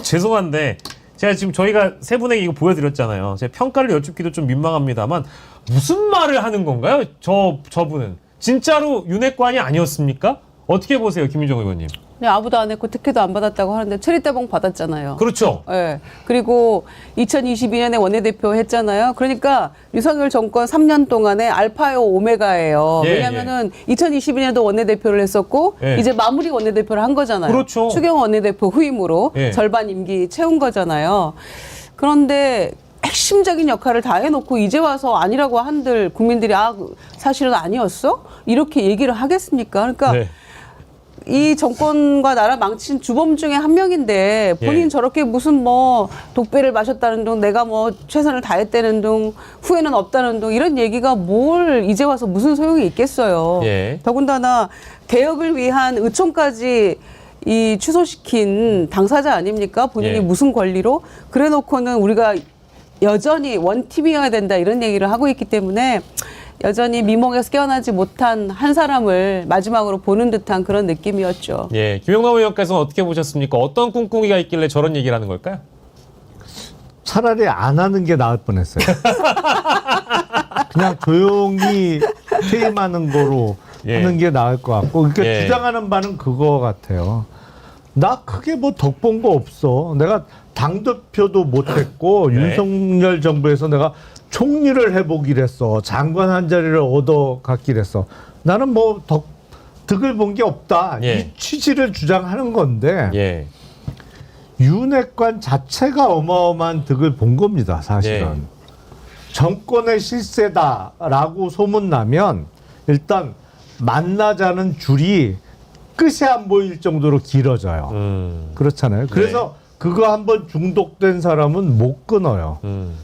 죄송한데 제가 지금 저희가 세 분에게 이거 보여드렸잖아요. 제가 평가를 여쭙기도 좀 민망합니다만 무슨 말을 하는 건가요? 저분은 진짜로 윤핵관이 아니었습니까? 어떻게 보세요, 김민정 의원님? 네, 아무도 안 했고 특혜도 안 받았다고 하는데 체리떼봉 받았잖아요. 그렇죠. 네. 그리고 2022년에 원내대표 했잖아요. 그러니까 윤석열 정권 3년 동안에 알파요 오메가예요. 예, 왜냐하면은 2022년에도 원내대표를 했었고 예. 이제 마무리 원내대표를 한 거잖아요. 그렇죠. 추경 원내대표 후임으로 예. 절반 임기 채운 거잖아요. 그런데 핵심적인 역할을 다 해놓고 이제 와서 아니라고 한들 국민들이 사실은 아니었어? 이렇게 얘기를 하겠습니까? 그러니까 네. 이 정권과 나라 망친 주범 중에 한 명인데 본인 예. 저렇게 무슨 뭐 독배를 마셨다는 둥 내가 뭐 최선을 다했다는 둥 후회는 없다는 둥 이런 얘기가 뭘 이제 와서 무슨 소용이 있겠어요. 예. 더군다나 개혁을 위한 의총까지 이 취소시킨 당사자 아닙니까? 본인이 예. 무슨 권리로 그래놓고는 우리가 여전히 원팀이어야 된다 이런 얘기를 하고 있기 때문에 여전히 미몽에서 깨어나지 못한 한 사람을 마지막으로 보는 듯한 그런 느낌이었죠. 예, 김영남 의원께서는 어떻게 보셨습니까? 어떤 꿍꿍이가 있길래 저런 얘기를 하는 걸까요? 차라리 안 하는 게 나을 뻔했어요. 그냥 조용히 퇴임하는 거로 예. 하는 게 나을 것 같고, 그러니까 예. 주장하는 바는 그거 같아요. 나 크게 뭐 덕본 거 없어. 내가 당대표도 못했고 네. 윤석열 정부에서 내가 총리를 해보기로 했어. 장관 한 자리를 얻어갔기로 했어. 나는 뭐 득을 본 게 없다. 예. 이 취지를 주장하는 건데 예. 윤핵관 자체가 어마어마한 득을 본 겁니다. 사실은. 네. 정권의 실세다라고 소문나면 일단 만나자는 줄이 끝이 안 보일 정도로 길어져요. 그렇잖아요. 그래서 그거 한번 중독된 사람은 못 끊어요.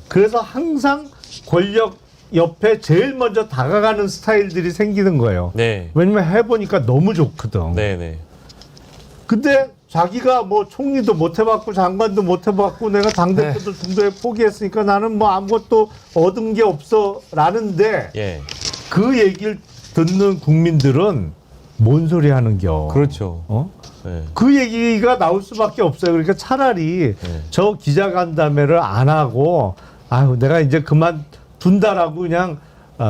그래서 항상 권력 옆에 제일 먼저 다가가는 스타일들이 생기는 거예요. 네. 왜냐면 해보니까 너무 좋거든. 네네. 근데 자기가 뭐 총리도 못 해봤고 장관도 못 해봤고 내가 당대표도 중도에 포기했으니까 나는 뭐 아무것도 얻은 게 없어 라는데 예. 그 얘기를 듣는 국민들은 뭔 소리 하는겨. 그렇죠. 어? 네. 그 얘기가 나올 수밖에 없어요. 그러니까 차라리 저 기자간담회를 안 하고 아유 내가 이제 그만둔다라고 그냥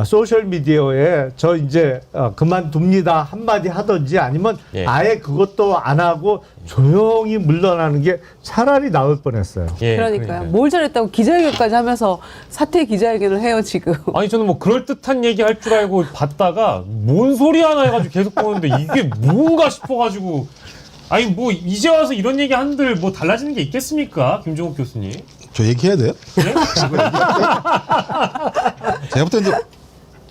소셜 미디어에 저 이제 그만둡니다 한마디 하든지 아니면 예. 아예 그것도 안 하고 조용히 물러나는 게 차라리 나을 뻔했어요. 예, 그러니까요. 뭘 잘했다고 기자회견까지 하면서 사퇴 기자회견을 해요 지금. 아니 저는 뭐 그럴듯한 얘기 할 줄 알고 봤다가 뭔 소리 하나 해가지고 계속 보는데 이게 뭔가 싶어가지고 아니 뭐 이제 와서 이런 얘기 한들 뭐 달라지는 게 있겠습니까, 김종욱 교수님? 저 얘기해야 돼요? 네? 제가 볼 때 이제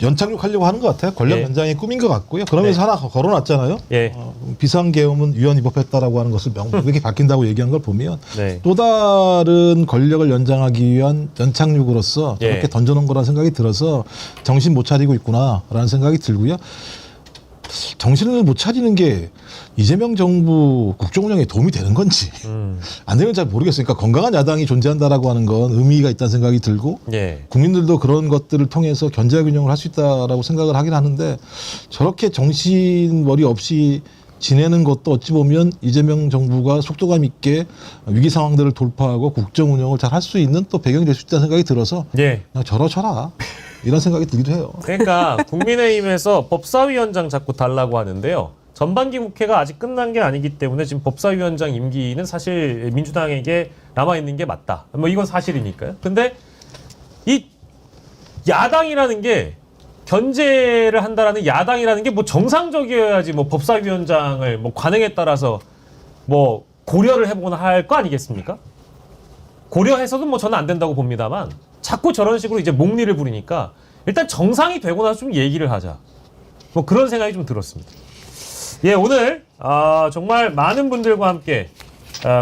연착륙하려고 하는 것 같아요. 권력 예. 연장의 꿈인 것 같고요. 그러면서 하나 걸어놨잖아요. 예. 비상계엄은 위헌 위법했다라고 하는 것을 명백히 밝힌다고 얘기하는 걸 보면 네. 또 다른 권력을 연장하기 위한 연착륙으로서 저렇게 예. 던져놓은 거라는 생각이 들어서 정신 못 차리고 있구나라는 생각이 들고요. 정신을 못 차리는 게 이재명 정부 국정운영에 도움이 되는 건지 안 되면 잘 모르겠으니까 건강한 야당이 존재한다라고 하는 건 의미가 있다는 생각이 들고 예. 국민들도 그런 것들을 통해서 견제균형을 할 수 있다라고 생각을 하긴 하는데 저렇게 정신머리 없이 지내는 것도 어찌 보면 이재명 정부가 속도감 있게 위기 상황들을 돌파하고 국정 운영을 잘 할 수 있는 또 배경이 될 수 있다는 생각이 들어서 예. 그냥 저러쳐라 이런 생각이 들기도 해요. 그러니까 국민의힘에서 법사위원장 자꾸 달라고 하는데요. 전반기 국회가 아직 끝난 게 아니기 때문에 지금 법사위원장 임기는 사실 민주당에게 남아있는 게 맞다. 뭐 이건 사실이니까요. 근데 이 야당이라는 게 견제를 한다라는 야당이라는 게 뭐 정상적이어야지 뭐 법사위원장을 뭐 관행에 따라서 뭐 고려를 해보거나 할 거 아니겠습니까? 고려해서도 뭐 저는 안 된다고 봅니다만 자꾸 저런 식으로 이제 목리를 부리니까 일단 정상이 되고 나서 좀 얘기를 하자. 뭐 그런 생각이 좀 들었습니다. 예, 오늘 정말 많은 분들과 함께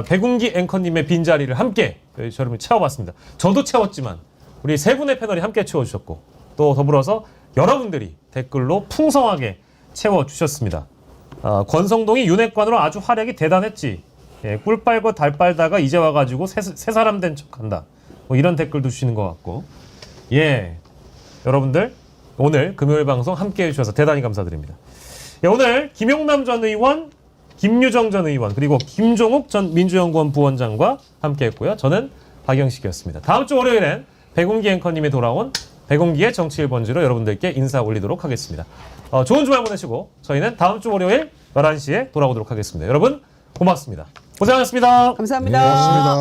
백운기 앵커님의 빈자리를 함께 저를 채워봤습니다. 저도 채웠지만 우리 세 분의 패널이 함께 채워주셨고 또 더불어서 여러분들이 댓글로 풍성하게 채워주셨습니다. 권성동이 윤핵관으로 아주 활약이 대단했지. 예, 꿀 빨고 달 빨다가 이제 와가지고 새 사람 된 척한다. 뭐 이런 댓글도 주시는 것 같고. 예, 여러분들 오늘 금요일 방송 함께해 주셔서 대단히 감사드립니다. 예, 오늘 김용남 전 의원, 김유정 전 의원 그리고 김종욱 전 민주연구원 부원장과 함께했고요. 저는 박영식이었습니다. 다음 주 월요일엔 백운기 앵커님이 돌아온 백운기의 정치 1번지로 여러분들께 인사 올리도록 하겠습니다. 좋은 주말 보내시고 저희는 다음 주 월요일 11시에 돌아오도록 하겠습니다. 여러분 고맙습니다. 고생하셨습니다. 감사합니다. 고맙습니다.